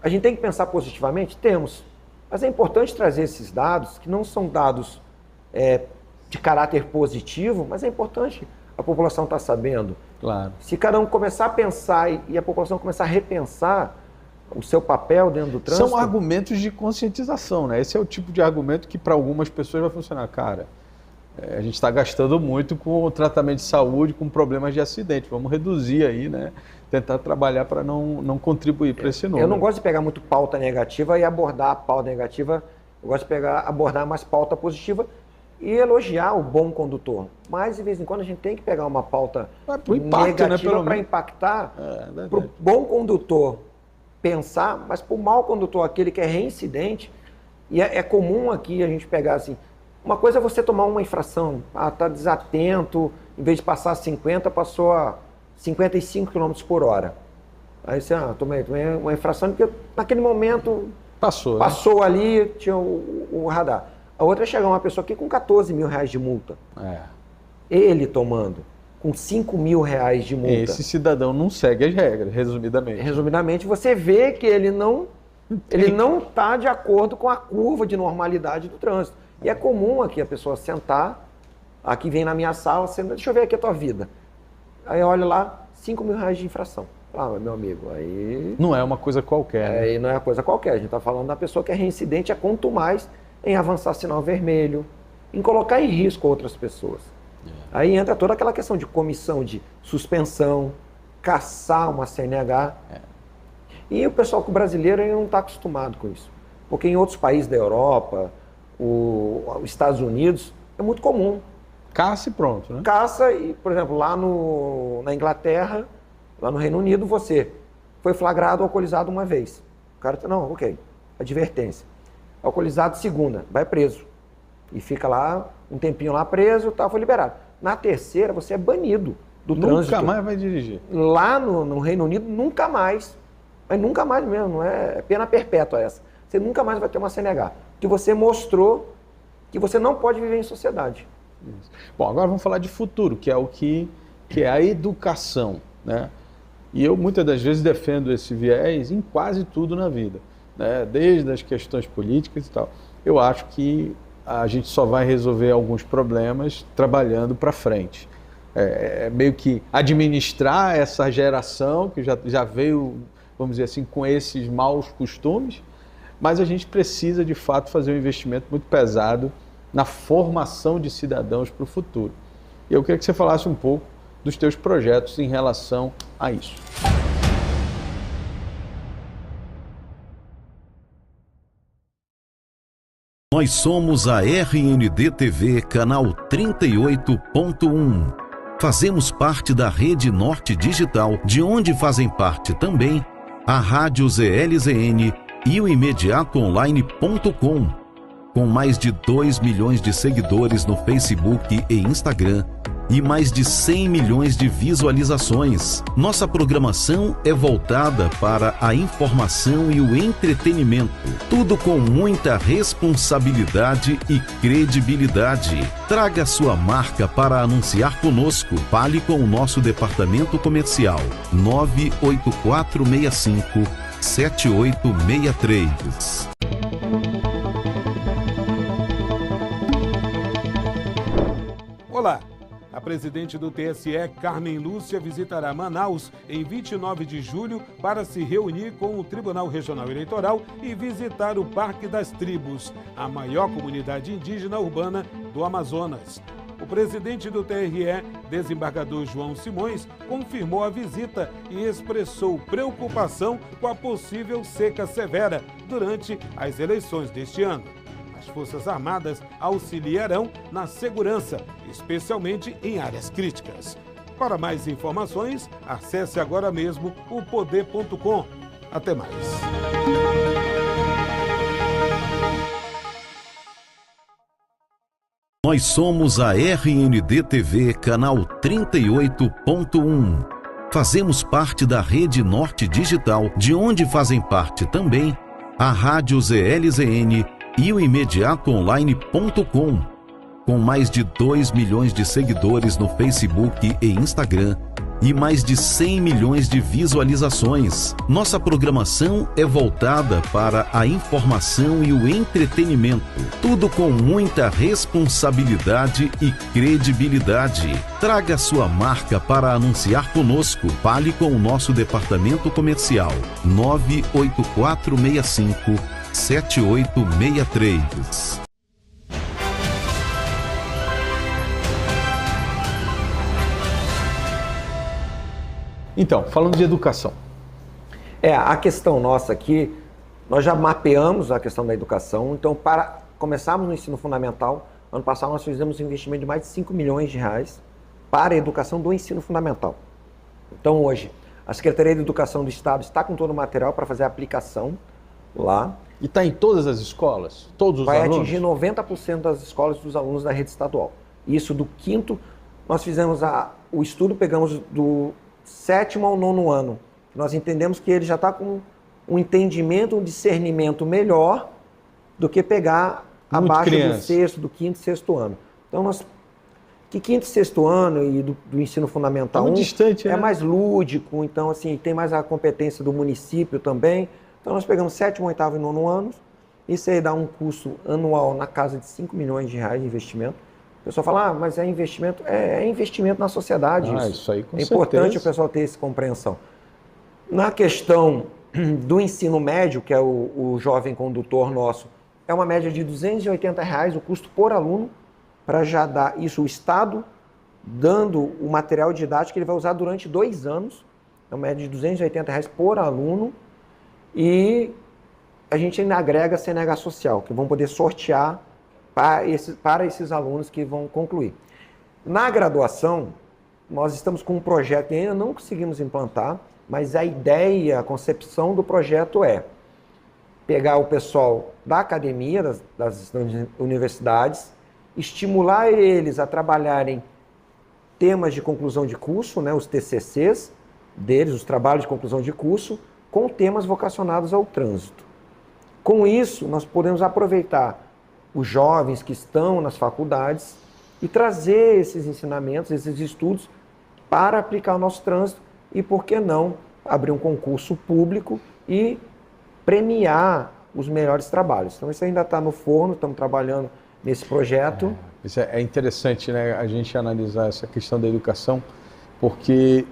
a gente tem que pensar positivamente? Temos. Mas é importante trazer esses dados, que não são dados de caráter positivo, mas é importante a população estar sabendo. Claro. Se cada um começar a pensar e a população começar a repensar o seu papel dentro do trânsito... São argumentos de conscientização, né? Esse é o tipo de argumento que para algumas pessoas vai funcionar. Cara, a gente está gastando muito com o tratamento de saúde, com problemas de acidente. Vamos reduzir aí, né? Tentar trabalhar para não contribuir para esse número. Eu não gosto de pegar muito pauta negativa e abordar a pauta negativa. Eu gosto de abordar mais pauta positiva e elogiar o bom condutor. Mas, de vez em quando, a gente tem que pegar uma pauta negativa, né, para impactar, para o bom condutor pensar, mas para o mau condutor, aquele que é reincidente, e é comum aqui a gente pegar assim, uma coisa é você tomar uma infração, tá desatento, em vez de passar 50, passou a 55 km por hora. Aí você, tomei uma infração, porque naquele momento passou ali, tinha o radar. A outra é chegar uma pessoa aqui com 14 mil reais de multa. Ele tomando, com 5 mil reais de multa. Esse cidadão não segue as regras, resumidamente. Resumidamente, você vê que ele não está de acordo com a curva de normalidade do trânsito. E é comum aqui a pessoa sentar, aqui vem na minha sala, deixa eu ver aqui a tua vida. Aí olha lá, 5 mil reais de infração. Meu amigo, aí... Não é uma coisa qualquer. Aí não é uma coisa qualquer. A gente está falando da pessoa que é reincidente, quanto mais em avançar sinal vermelho, em colocar em risco outras pessoas. Aí entra toda aquela questão de comissão de suspensão, caçar uma CNH. E o pessoal brasileiro ainda não está acostumado com isso. Porque em outros países da Europa, os Estados Unidos, é muito comum. Caça e pronto, né? Caça, e, por exemplo, lá na Inglaterra, lá no Reino Unido, você foi flagrado alcoolizado uma vez. O cara, não, ok, advertência. Alcoolizado segunda, vai preso. E fica lá, um tempinho lá preso, foi liberado. Na terceira, você é banido do trânsito. Nunca mais vai dirigir. Lá no Reino Unido, nunca mais. Mas nunca mais mesmo, não é pena perpétua essa. Você nunca mais vai ter uma CNH. Porque você mostrou que você não pode viver em sociedade. Bom, agora vamos falar de futuro, que é o que é a educação, né? E eu muitas das vezes defendo esse viés em quase tudo na vida, né? Desde as questões políticas e tal. Eu acho que a gente só vai resolver alguns problemas trabalhando para frente. Meio que administrar essa geração que já veio, vamos dizer assim, com esses maus costumes, mas a gente precisa, de fato, fazer um investimento muito pesado na formação de cidadãos para o futuro. E eu queria que você falasse um pouco dos teus projetos em relação a isso. Nós somos a RND TV, canal 38.1. Fazemos parte da Rede Norte Digital, de onde fazem parte também a Rádio ZLZN e o imediatoonline.com. Com mais de 2 milhões de seguidores no Facebook e Instagram e mais de 100 milhões de visualizações. Nossa programação é voltada para a informação e o entretenimento, tudo com muita responsabilidade e credibilidade. Traga sua marca para anunciar conosco. Fale com o nosso departamento comercial 98465-7863. Olá! A presidente do TSE, Carmen Lúcia, visitará Manaus em 29 de julho para se reunir com o Tribunal Regional Eleitoral e visitar o Parque das Tribos, a maior comunidade indígena urbana do Amazonas. O presidente do TRE, desembargador João Simões, confirmou a visita e expressou preocupação com a possível seca severa durante as eleições deste ano. As Forças Armadas auxiliarão na segurança, especialmente em áreas críticas. Para mais informações, acesse agora mesmo o poder.com. Até mais. Nós somos a RND TV, canal 38.1. Fazemos parte da Rede Norte Digital, de onde fazem parte também a Rádio ZLZN e o imediatoonline.com, com mais de 2 milhões de seguidores no Facebook e Instagram e mais de 100 milhões de visualizações. Nossa programação é voltada para a informação e o entretenimento, tudo com muita responsabilidade e credibilidade. Traga sua marca para anunciar conosco. Fale com o nosso departamento comercial 98465-7863. Então, falando de educação. A questão nossa aqui, nós já mapeamos a questão da educação, então para começarmos no ensino fundamental, ano passado nós fizemos um investimento de mais de 5 milhões de reais para a educação do ensino fundamental. Então hoje, a Secretaria de Educação do Estado está com todo o material para fazer a aplicação lá. E está em todas as escolas? Todos os alunos? Vai atingir 90% das escolas dos alunos da rede estadual. Isso do quinto, nós fizemos o estudo, pegamos do 7º ao 9º ano. Nós entendemos que ele já está com um entendimento, um discernimento melhor do que pegar abaixo do 6º, do 5º e 6º ano. Então, que 5º e 6º ano e do ensino fundamental distante, é mais lúdico, então assim, tem mais a competência do município também. Então nós pegamos 7º, 8º e 9º anos, isso aí dá um custo anual na casa de 5 milhões de reais de investimento. O pessoal fala, mas é investimento? É investimento na sociedade. Isso aí, com certeza. É importante o pessoal ter essa compreensão. Na questão do ensino médio, que é o jovem condutor nosso, é uma média de R$280 o custo por aluno, para já dar isso, o Estado dando o material didático que ele vai usar durante 2 anos, é uma média de R$280 por aluno, e a gente ainda agrega a CNH Social, que vão poder sortear para esses alunos que vão concluir. Na graduação, nós estamos com um projeto que ainda não conseguimos implantar, mas a ideia, a concepção do projeto é pegar o pessoal da academia, das universidades, estimular eles a trabalharem temas de conclusão de curso, né, os TCCs deles, os trabalhos de conclusão de curso, com temas vocacionados ao trânsito. Com isso, nós podemos aproveitar os jovens que estão nas faculdades e trazer esses ensinamentos, esses estudos para aplicar o nosso trânsito e, por que não, abrir um concurso público e premiar os melhores trabalhos. Então isso ainda está no forno, estamos trabalhando nesse projeto. Isso é interessante, né, a gente analisar essa questão da educação, porque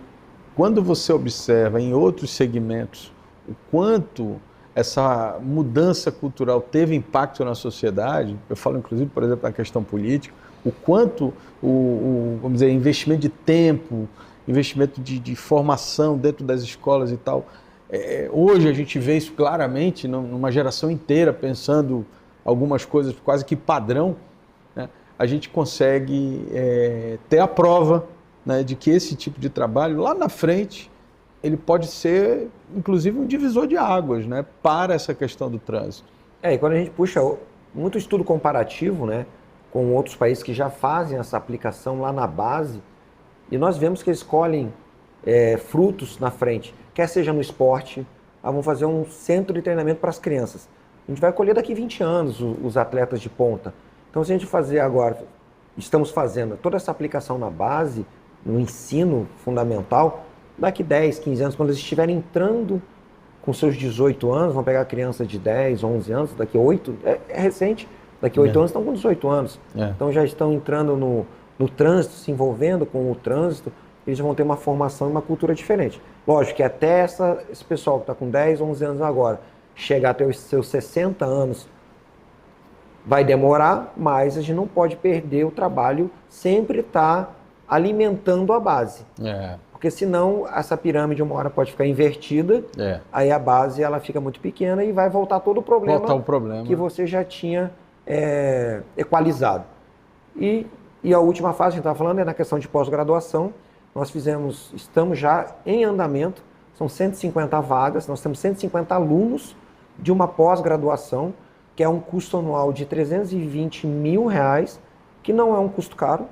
quando você observa em outros segmentos o quanto essa mudança cultural teve impacto na sociedade, eu falo inclusive, por exemplo, na questão política, o quanto vamos dizer, investimento de tempo, investimento de formação dentro das escolas e tal. Hoje a gente vê isso claramente numa geração inteira, pensando algumas coisas quase que padrão, né? A gente consegue ter a prova, né, de que esse tipo de trabalho, lá na frente, ele pode ser, inclusive, um divisor de águas, né, para essa questão do trânsito. E quando a gente puxa muito estudo comparativo, né, com outros países que já fazem essa aplicação lá na base, e nós vemos que eles colhem frutos na frente, quer seja no esporte, vamos fazer um centro de treinamento para as crianças. A gente vai colher daqui 20 anos os atletas de ponta. Então, se a gente fazer agora, estamos fazendo toda essa aplicação na base, no ensino fundamental, daqui 10, 15 anos, quando eles estiverem entrando com seus 18 anos, vão pegar criança de 10, 11 anos, daqui 8, é recente, daqui 8 anos estão com 18 anos. Então já estão entrando no trânsito, se envolvendo com o trânsito, eles vão ter uma formação e uma cultura diferente. Lógico que até esse pessoal que está com 10, 11 anos agora, chegar até os seus 60 anos, vai demorar, mas a gente não pode perder o trabalho, sempre estar alimentando a base. Porque senão essa pirâmide uma hora pode ficar invertida, aí a base ela fica muito pequena e vai voltar todo o problema, que você já tinha equalizado. E a última fase, a gente estava falando, é na questão de pós-graduação. Nós estamos já em andamento, são 150 vagas, nós temos 150 alunos de uma pós-graduação, que é um custo anual de R$320 mil, que não é um custo caro,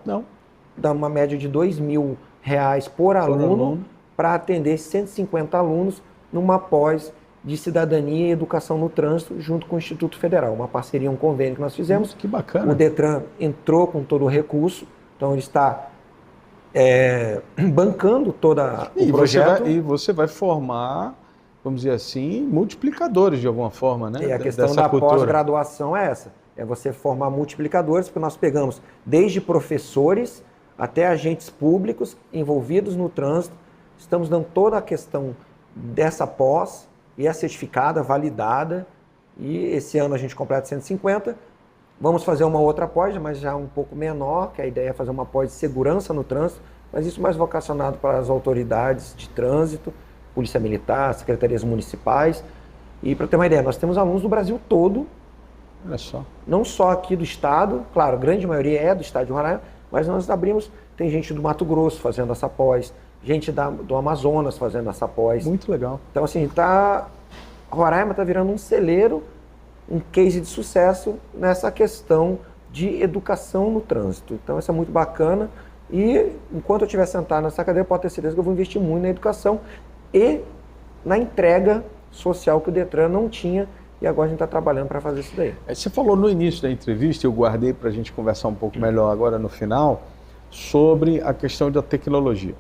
dá uma média de R$2.000 por aluno, para atender 150 alunos numa pós de cidadania e educação no trânsito, junto com o Instituto Federal. Uma parceria, um convênio que nós fizemos. Que bacana. O Detran entrou com todo o recurso, então ele está bancando toda o projeto. E você vai formar, vamos dizer assim, multiplicadores de alguma forma, né? E a questão da pós-graduação é essa. É você formar multiplicadores, porque nós pegamos desde professores até agentes públicos envolvidos no trânsito. Estamos dando toda a questão dessa pós, e é certificada, validada, e esse ano a gente completa 150. Vamos fazer uma outra pós, mas já um pouco menor, que a ideia é fazer uma pós de segurança no trânsito, mas isso mais vocacionado para as autoridades de trânsito, Polícia Militar, secretarias municipais. E para ter uma ideia, nós temos alunos do Brasil todo, olha só. Não só aqui do estado, claro, a grande maioria é do estado de Roraima, mas nós abrimos, tem gente do Mato Grosso fazendo essa pós, gente do Amazonas fazendo essa pós. Muito legal. Então, assim, Roraima está virando um celeiro, um case de sucesso nessa questão de educação no trânsito. Então, isso é muito bacana. E, enquanto eu estiver sentado nessa cadeira, pode ter certeza que eu vou investir muito na educação e na entrega social que o Detran não tinha. E agora a gente está trabalhando para fazer isso daí. Você falou no início da entrevista, eu guardei para a gente conversar um pouco melhor agora no final, sobre a questão da tecnologia.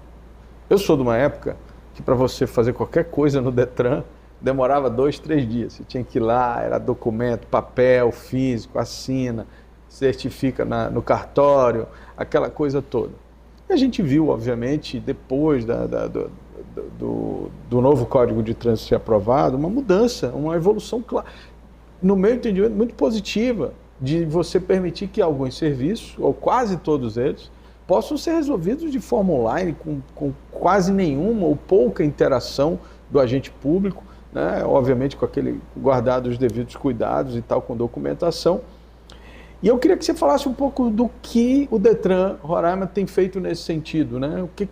Eu sou de uma época que para você fazer qualquer coisa no Detran, demorava 2, 3 dias. Você tinha que ir lá, era documento, papel, físico, assina, certifica no cartório, aquela coisa toda. E a gente viu, obviamente, depois do novo Código de Trânsito ser aprovado, uma mudança, uma evolução, no meu entendimento, muito positiva, de você permitir que alguns serviços, ou quase todos eles, possam ser resolvidos de forma online, com quase nenhuma ou pouca interação do agente público, né? Obviamente guardado os devidos cuidados e tal, com documentação. E eu queria que você falasse um pouco do que o Detran Roraima tem feito nesse sentido, né? O que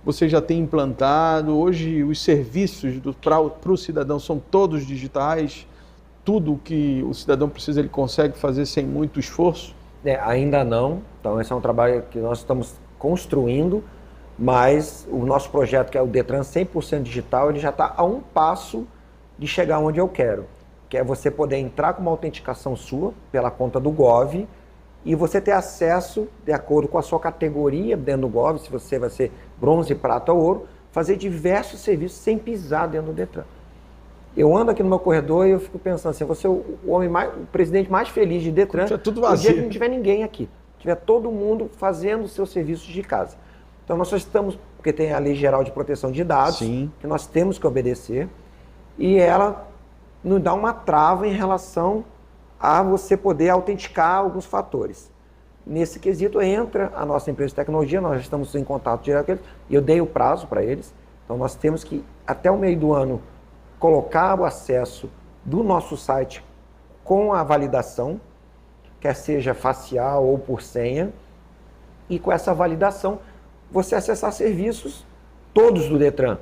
vocês já têm implantado? Hoje os serviços para o cidadão são todos digitais? Tudo que o cidadão precisa ele consegue fazer sem muito esforço? Ainda não. Então esse é um trabalho que nós estamos construindo, mas o nosso projeto, que é o Detran 100% digital, ele já está a um passo de chegar onde eu quero, que é você poder entrar com uma autenticação sua pela conta do Gov e você ter acesso, de acordo com a sua categoria dentro do Gov, se você vai ser bronze, prata ou ouro, fazer diversos serviços sem pisar dentro do Detran. Eu ando aqui no meu corredor e eu fico pensando assim, você é o presidente mais feliz de Detran, o dia que não tiver ninguém aqui, tiver todo mundo fazendo os seus serviços de casa. Então nós só estamos, porque tem a Lei Geral de Proteção de Dados, sim, que nós temos que obedecer, e ela nos dá uma trava em relação a você poder autenticar alguns fatores. Nesse quesito entra a nossa empresa de tecnologia, nós já estamos em contato direto com eles, e eu dei o prazo para eles, então nós temos que, até o meio do ano, colocar o acesso do nosso site com a validação, quer seja facial ou por senha, e com essa validação você acessar serviços todos do Detran.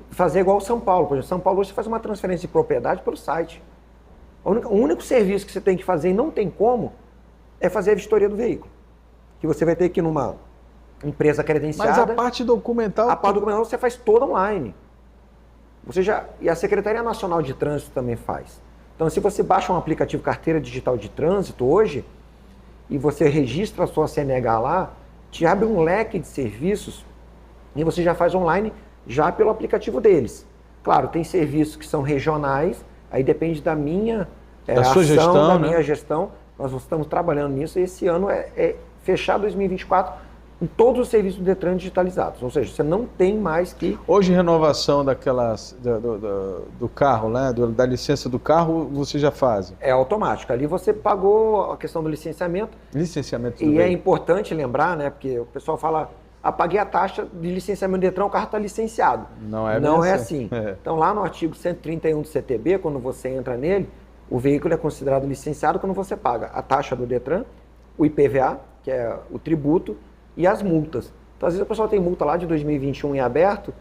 Fazer igual o São Paulo. Por exemplo, São Paulo hoje você faz uma transferência de propriedade pelo site. O único serviço que você tem que fazer e não tem como é fazer a vistoria do veículo. Que você vai ter que ir numa empresa credenciada. Mas a parte documental... A parte documental você faz toda online. E a Secretaria Nacional de Trânsito também faz. Então, se você baixa um aplicativo Carteira Digital de Trânsito hoje, e você registra a sua CNH lá, te abre um leque de serviços e você já faz online já pelo aplicativo deles. Claro, tem serviços que são regionais, aí depende da minha sua gestão, da né? minha gestão. Nós estamos trabalhando nisso e esse ano é fechar 2024 com todos os serviços do Detran digitalizados. Ou seja, você não tem mais que... Hoje, renovação do carro, né? Da licença do carro, você já faz? É automático. Ali você pagou a questão do licenciamento. Licenciamento do E veículo. é importante lembrar, né? Porque o pessoal fala, paguei a taxa de licenciamento do Detran, o carro está licenciado. Não é assim. Então, lá no artigo 131 do CTB, quando você entra nele, o veículo é considerado licenciado quando você paga a taxa do Detran, o IPVA, que é o tributo, e as multas. Então, às vezes, o pessoal tem multa lá de 2021 em aberto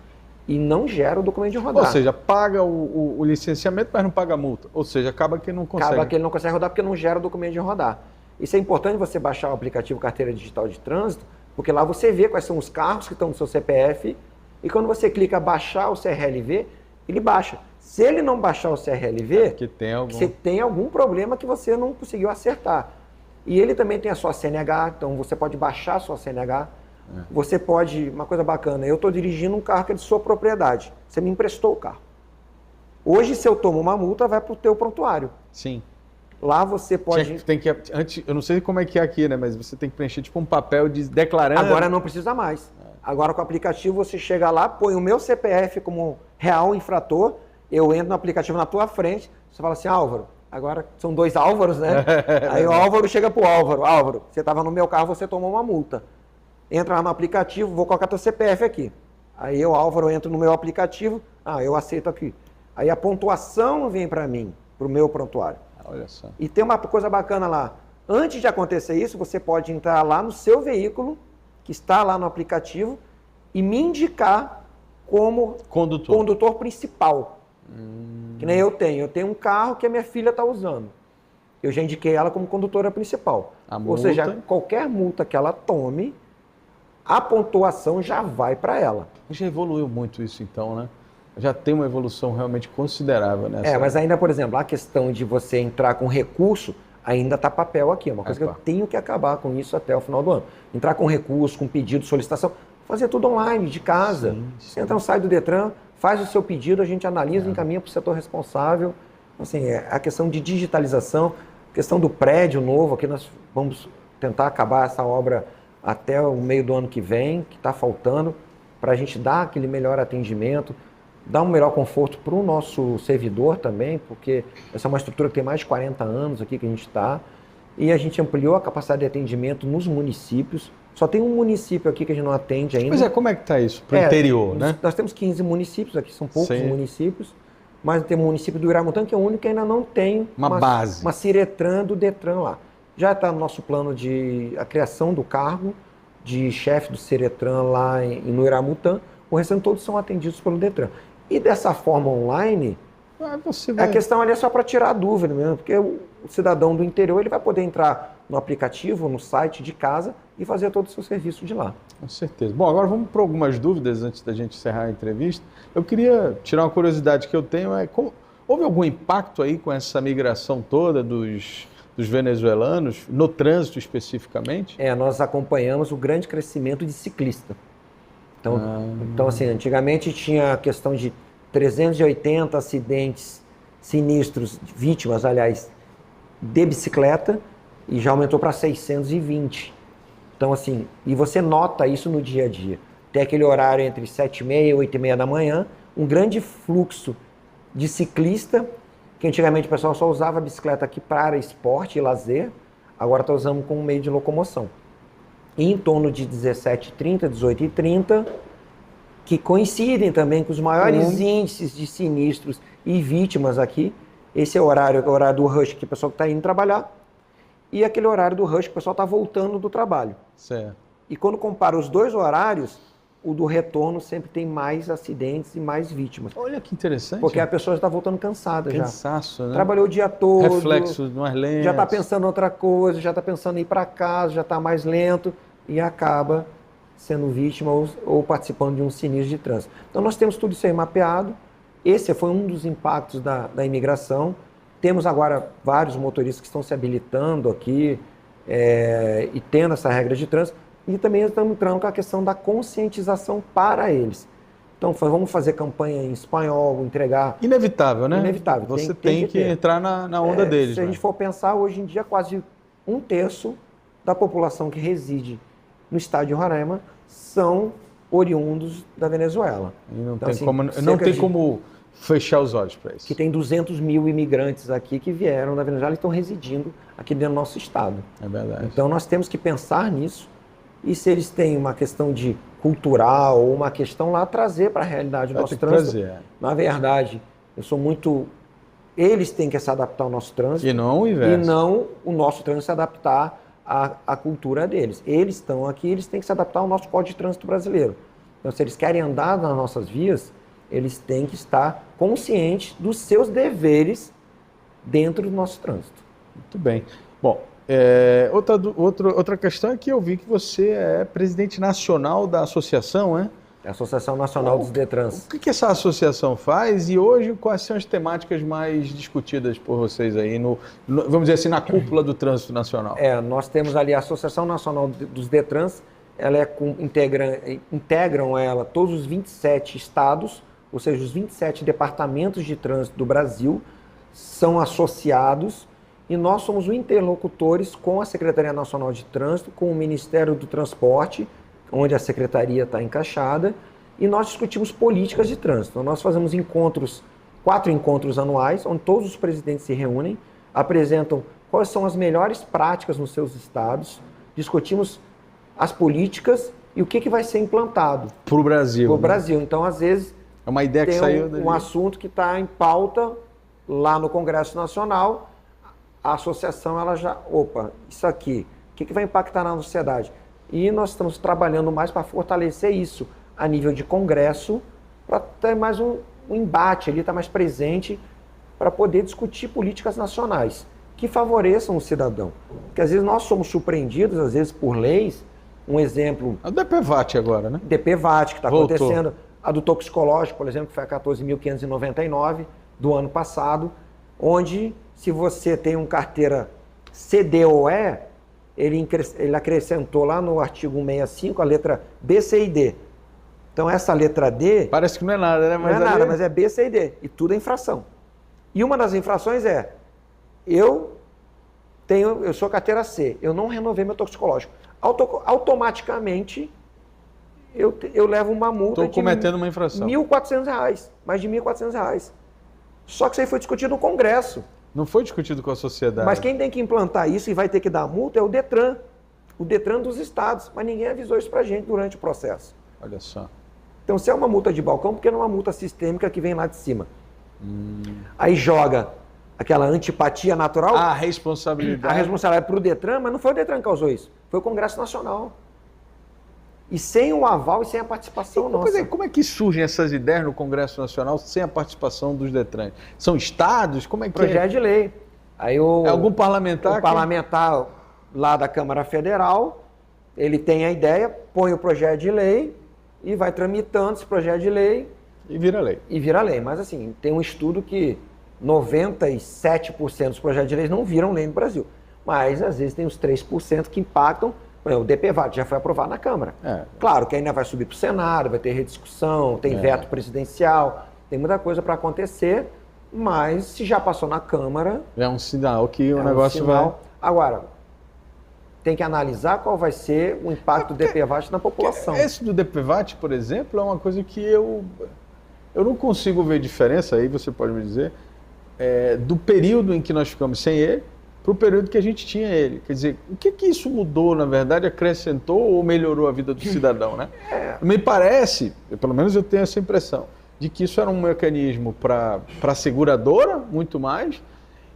e não gera o documento de rodar. Ou seja, paga o licenciamento, mas não paga a multa. Ou seja, acaba que não consegue. Acaba que ele não consegue rodar porque não gera o documento de rodar. Isso é importante você baixar o aplicativo Carteira Digital de Trânsito, porque lá você vê quais são os carros que estão no seu CPF e quando você clica baixar o CRLV, ele baixa. Se ele não baixar o CRLV, você tem algum problema que você não conseguiu acertar. E ele também tem a sua CNH, então você pode baixar a sua CNH. Você pode, uma coisa bacana, eu estou dirigindo um carro que é de sua propriedade. Você me emprestou o carro. Hoje, se eu tomo uma multa, vai para o teu prontuário. Sim. Lá você pode... Eu não sei como é que é aqui, né? Mas você tem que preencher tipo um papel declarando... Agora não precisa mais. Agora com o aplicativo você chega lá, põe o meu CPF como real infrator, eu entro no aplicativo na tua frente, você fala assim, Álvaro, agora são 2 Álvaros, né? Aí o Álvaro chega pro Álvaro. Álvaro, você estava no meu carro, você tomou uma multa. Entra lá no aplicativo, vou colocar teu CPF aqui. Aí eu, Álvaro, entro no meu aplicativo, eu aceito aqui. Aí a pontuação vem para mim, pro meu prontuário. Olha só. E tem uma coisa bacana lá. Antes de acontecer isso, você pode entrar lá no seu veículo, que está lá no aplicativo, e me indicar como condutor principal. Que nem eu tenho. Eu tenho um carro que a minha filha está usando. Eu já indiquei ela como condutora principal. Ou seja, qualquer multa que ela tome, a pontuação já vai para ela. Já evoluiu muito isso então, né? Já tem uma evolução realmente considerável nessa... mas ainda, por exemplo, a questão de você entrar com recurso, ainda está papel aqui. É uma coisa que eu tenho que acabar com isso até o final do ano. Entrar com recurso, com pedido, solicitação, fazer tudo online, de casa. Você entra no site do Detran, faz o seu pedido, a gente analisa, encaminha para o setor responsável. Assim, a questão de digitalização, questão do prédio novo, aqui nós vamos tentar acabar essa obra até o meio do ano que vem, que está faltando, para a gente dar aquele melhor atendimento, dar um melhor conforto para o nosso servidor também, porque essa é uma estrutura que tem mais de 40 anos aqui que a gente está, e a gente ampliou a capacidade de atendimento nos municípios. Só tem um município aqui que a gente não atende ainda. Pois como é que está isso para o interior, né? Nós temos 15 municípios aqui, são poucos municípios, mas tem o município do Iramutã, que é o único que ainda não tem uma base. Uma Ciretran do Detran lá. Já está no nosso plano de a criação do cargo de chefe do Ciretran lá no Iramutã, o restante todos são atendidos pelo Detran. E dessa forma online, a questão ali é só para tirar a dúvida mesmo, porque o cidadão do interior ele vai poder entrar no aplicativo, no site de casa e fazer todo o seu serviço de lá. Com certeza. Bom, agora vamos para algumas dúvidas antes da gente encerrar a entrevista. Eu queria tirar uma curiosidade que eu tenho, houve algum impacto aí com essa migração toda dos venezuelanos, no trânsito especificamente? Nós acompanhamos o grande crescimento de ciclista. Então assim, antigamente tinha a questão de 380 acidentes sinistros, vítimas, aliás, de bicicleta, e já aumentou para 620. Então assim, e você nota isso no dia a dia. Tem aquele horário entre 7h30 e 8h30 da manhã, um grande fluxo de ciclista, que antigamente o pessoal só usava a bicicleta aqui para esporte e lazer, agora está usando como meio de locomoção. E em torno de 17h30, 18h30, que coincidem também com os maiores índices de sinistros e vítimas aqui. Esse é o horário do rush que o pessoal está indo trabalhar, e aquele horário do rush que o pessoal está voltando do trabalho. Certo. E quando compara os dois horários, o do retorno sempre tem mais acidentes e mais vítimas. Olha que interessante. Porque a pessoa já está voltando cansada já. Cansaço, né? Trabalhou o dia todo. Reflexos mais lentos. Já está pensando em outra coisa, já está pensando em ir para casa, já está mais lento e acaba sendo vítima ou participando de um sinistro de trânsito. Então nós temos tudo isso aí mapeado. Esse foi um dos impactos da imigração. Temos agora vários motoristas que estão se habilitando aqui e tendo essa regra de trânsito. E também estamos entrando com a questão da conscientização para eles. Então, vamos fazer campanha em espanhol, entregar... Inevitável, né? Inevitável. Você tem que entrar na onda deles. Se a gente for pensar, hoje em dia, quase 1/3 da população que reside no estado de Roraima são oriundos da Venezuela. E não então, tem como fechar os olhos para isso. Que tem 200 mil imigrantes aqui que vieram da Venezuela e estão residindo aqui dentro do nosso estado. É verdade. Então, nós temos que pensar nisso. E se eles têm uma questão de cultural ou uma questão lá, trazer para a realidade do nosso trânsito. Na verdade, eles têm que se adaptar ao nosso trânsito. E não o inverso. E não o nosso trânsito se adaptar à cultura deles. Eles estão aqui, eles têm que se adaptar ao nosso Código de Trânsito brasileiro. Então, se eles querem andar nas nossas vias, eles têm que estar conscientes dos seus deveres dentro do nosso trânsito. Muito bem. Bom, outra questão é que eu vi que você é presidente nacional da associação, né? A Associação Nacional dos Detrans. O que essa associação faz e hoje quais são as temáticas mais discutidas por vocês aí, vamos dizer assim, na cúpula do trânsito nacional? Nós temos ali a Associação Nacional dos Detrans, ela integram ela todos os 27 estados, ou seja, os 27 departamentos de trânsito do Brasil são associados e nós somos os interlocutores com a Secretaria Nacional de Trânsito, com o Ministério do Transporte, onde a secretaria está encaixada, e nós discutimos políticas de trânsito. Então, nós fazemos 4 encontros anuais, onde todos os presidentes se reúnem, apresentam quais são as melhores práticas nos seus estados, discutimos as políticas e o que vai ser implantado. Para o Brasil. Para o Brasil. Então, às vezes, é uma ideia que saiu um assunto que está em pauta lá no Congresso Nacional, a associação, ela já, isso aqui, o que vai impactar na sociedade? E nós estamos trabalhando mais para fortalecer isso a nível de congresso, para ter mais um embate ali, estar mais presente, para poder discutir políticas nacionais que favoreçam o cidadão. Porque às vezes nós somos surpreendidos, às vezes por leis, um exemplo... A DPVAT agora, né? DPVAT, que está acontecendo, a do toxicológico, por exemplo, que foi a 14.599 do ano passado, onde se você tem uma carteira CD ou E, ele acrescentou lá no artigo 165 a letra B, C e D. Então essa letra D... Parece que não é nada, né? Mas não é nada, mas é B, C e D. E tudo é infração. E uma das infrações é, eu sou carteira C, eu não renovei meu toxicológico. Automaticamente, eu levo uma multa Estou cometendo uma infração. R$1.400, mais de R$1.400. Só que isso aí foi discutido no Congresso. Não foi discutido com a sociedade. Mas quem tem que implantar isso e vai ter que dar multa é o Detran dos estados. Mas ninguém avisou isso pra gente durante o processo. Olha só. Então, se é uma multa de balcão, porque não é uma multa sistêmica que vem lá de cima. Aí joga aquela antipatia natural. A responsabilidade. A responsabilidade é para o Detran, mas não foi o Detran que causou isso. Foi o Congresso Nacional. E sem o aval e sem a participação nossa. Como é que surgem essas ideias no Congresso Nacional sem a participação dos Detrans? São estados? Como é que projeto de lei. Aí é algum parlamentar? O parlamentar lá da Câmara Federal, ele tem a ideia, põe o projeto de lei e vai tramitando esse projeto de lei. E vira lei. E vira lei. Mas assim, tem um estudo que 97% dos projetos de lei não viram lei no Brasil. Mas às vezes tem os 3% que impactam. O DPVAT já foi aprovado na Câmara. Claro que ainda vai subir para o Senado, vai ter rediscussão, tem veto presidencial, tem muita coisa para acontecer, mas se já passou na Câmara... É um sinal que o negócio vai... Agora, tem que analisar qual vai ser o impacto do DPVAT na população. Esse do DPVAT, por exemplo, é uma coisa que eu não consigo ver diferença, aí você pode me dizer, do período em que nós ficamos sem ele, para o período que a gente tinha ele. Quer dizer, o que isso mudou, na verdade, acrescentou ou melhorou a vida do cidadão, né? Me parece, pelo menos eu tenho essa impressão, de que isso era um mecanismo para a seguradora, muito mais,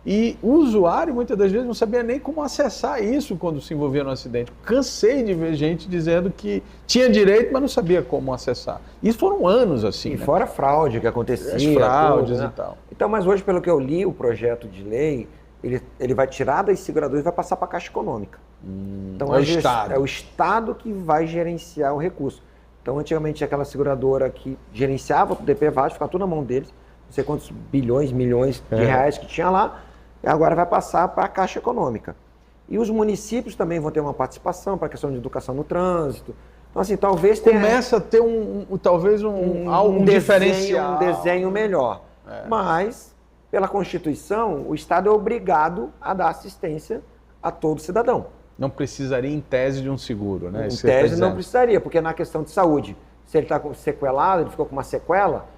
E o usuário, muitas das vezes, não sabia nem como acessar isso quando se envolvia no acidente. Cansei de ver gente dizendo que tinha direito, mas não sabia como acessar. Isso foram anos assim. E né? fora a fraude que acontecia. As fraudes tudo, né? e tal. Então, mas hoje, pelo que eu li, o projeto de lei, ele vai tirar das seguradoras e vai passar para a Caixa Econômica. Então, é o Estado. É o Estado que vai gerenciar o recurso. Então, antigamente, aquela seguradora que gerenciava o DPVAT, ficava tudo na mão deles, não sei quantos bilhões, milhões de reais que tinha lá, e agora vai passar para a Caixa Econômica. E os municípios também vão ter uma participação para a questão de educação no trânsito. Então, assim, talvez tenha... Começa a ter talvez um diferencial. Um desenho melhor. Mas, pela Constituição, o Estado é obrigado a dar assistência a todo cidadão. Não precisaria, em tese, de um seguro, né? Em tese não precisaria, porque na questão de saúde, se ele está sequelado, ele ficou com uma sequela,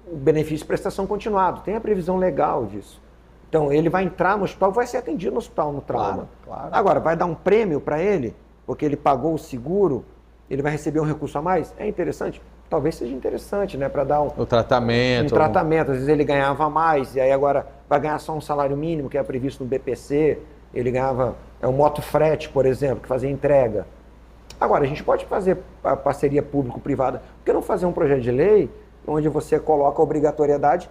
o benefício de prestação continuado. Tem a previsão legal disso. Então, ele vai entrar no hospital, vai ser atendido no hospital, no trauma. Claro. Agora, vai dar um prêmio para ele, porque ele pagou o seguro, ele vai receber um recurso a mais? É interessante? Talvez seja interessante, né? Para dar o tratamento. Às vezes ele ganhava mais, e aí agora vai ganhar só um salário mínimo, que é previsto no BPC. Ele ganhava um motofrete, por exemplo, que fazia entrega. Agora, a gente pode fazer a parceria público-privada. Por que não fazer um projeto de lei onde você coloca a obrigatoriedade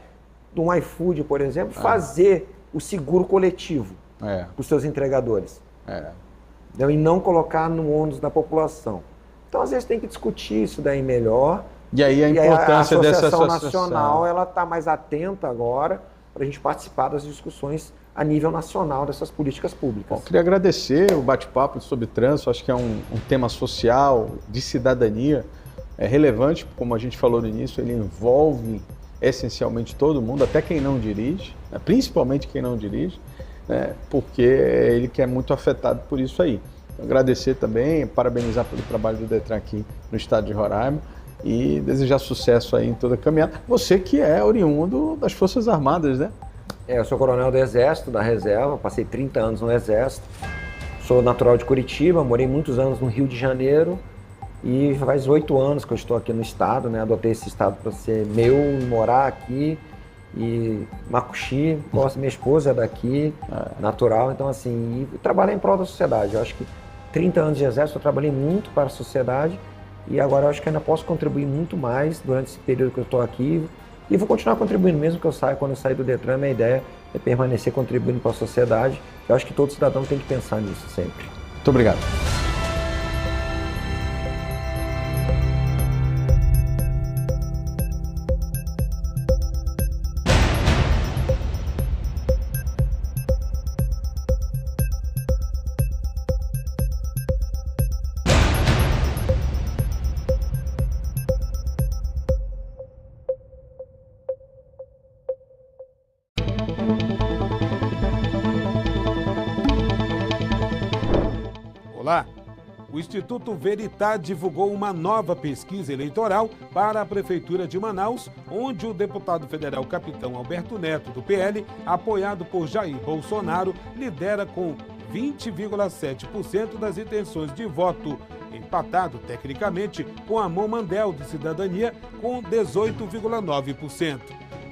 de um iFood, por exemplo, fazer o seguro coletivo para os seus entregadores? E não colocar no ônus da população. Então, às vezes, tem que discutir isso daí melhor. E aí a importância dessa associação nacional, ela está mais atenta agora para a gente participar das discussões a nível nacional dessas políticas públicas. Bom, queria agradecer o bate-papo sobre trânsito. Acho que é um tema social, de cidadania, relevante, como a gente falou no início, ele envolve essencialmente todo mundo, até quem não dirige, né? Principalmente quem não dirige, né? Porque ele que é muito afetado por isso aí. Então, agradecer também, parabenizar pelo trabalho do Detran aqui no estado de Roraima e desejar sucesso aí em toda a caminhada. Você que é oriundo das Forças Armadas, né? Eu sou coronel do Exército, da Reserva, passei 30 anos no Exército, sou natural de Curitiba, morei muitos anos no Rio de Janeiro e faz 8 anos que eu estou aqui no estado, né? Adotei esse estado para ser meu, morar aqui e Macuxi, minha esposa é daqui, natural, então assim, e trabalhar em prol da sociedade. Eu acho que 30 anos de Exército eu trabalhei muito para a sociedade e agora eu acho que ainda posso contribuir muito mais durante esse período que eu estou aqui. E vou continuar contribuindo, mesmo que eu saia, quando eu sair do Detran, minha ideia é permanecer contribuindo para a sociedade. Eu acho que todo cidadão tem que pensar nisso sempre. Muito obrigado. Olá! O Instituto Veritá divulgou uma nova pesquisa eleitoral para a Prefeitura de Manaus, onde o deputado federal capitão Alberto Neto, do PL, apoiado por Jair Bolsonaro, lidera com 20,7% das intenções de voto, empatado tecnicamente com Amon Mandel, do Cidadania, com 18,9%.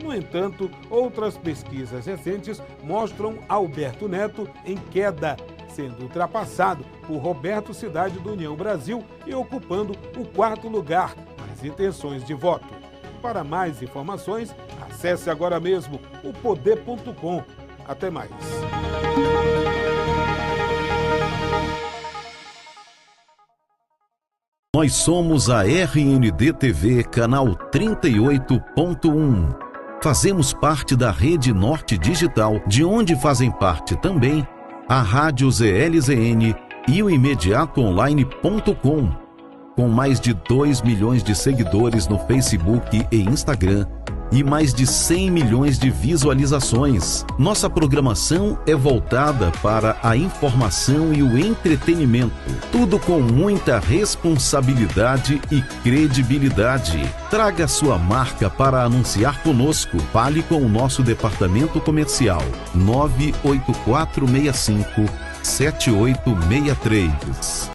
No entanto, outras pesquisas recentes mostram Alberto Neto em queda, sendo ultrapassado por Roberto Cidade do União Brasil e ocupando o 4º lugar nas intenções de voto. Para mais informações, acesse agora mesmo o poder.com. Até mais. Nós somos a RND TV, canal 38.1. Fazemos parte da Rede Norte Digital, de onde fazem parte também a Rádio ZLZN e o ImediatoOnline.com. Com mais de 2 milhões de seguidores no Facebook e Instagram e mais de 100 milhões de visualizações. Nossa programação é voltada para a informação e o entretenimento. Tudo com muita responsabilidade e credibilidade. Traga sua marca para anunciar conosco. Fale com o nosso departamento comercial 98465 7863.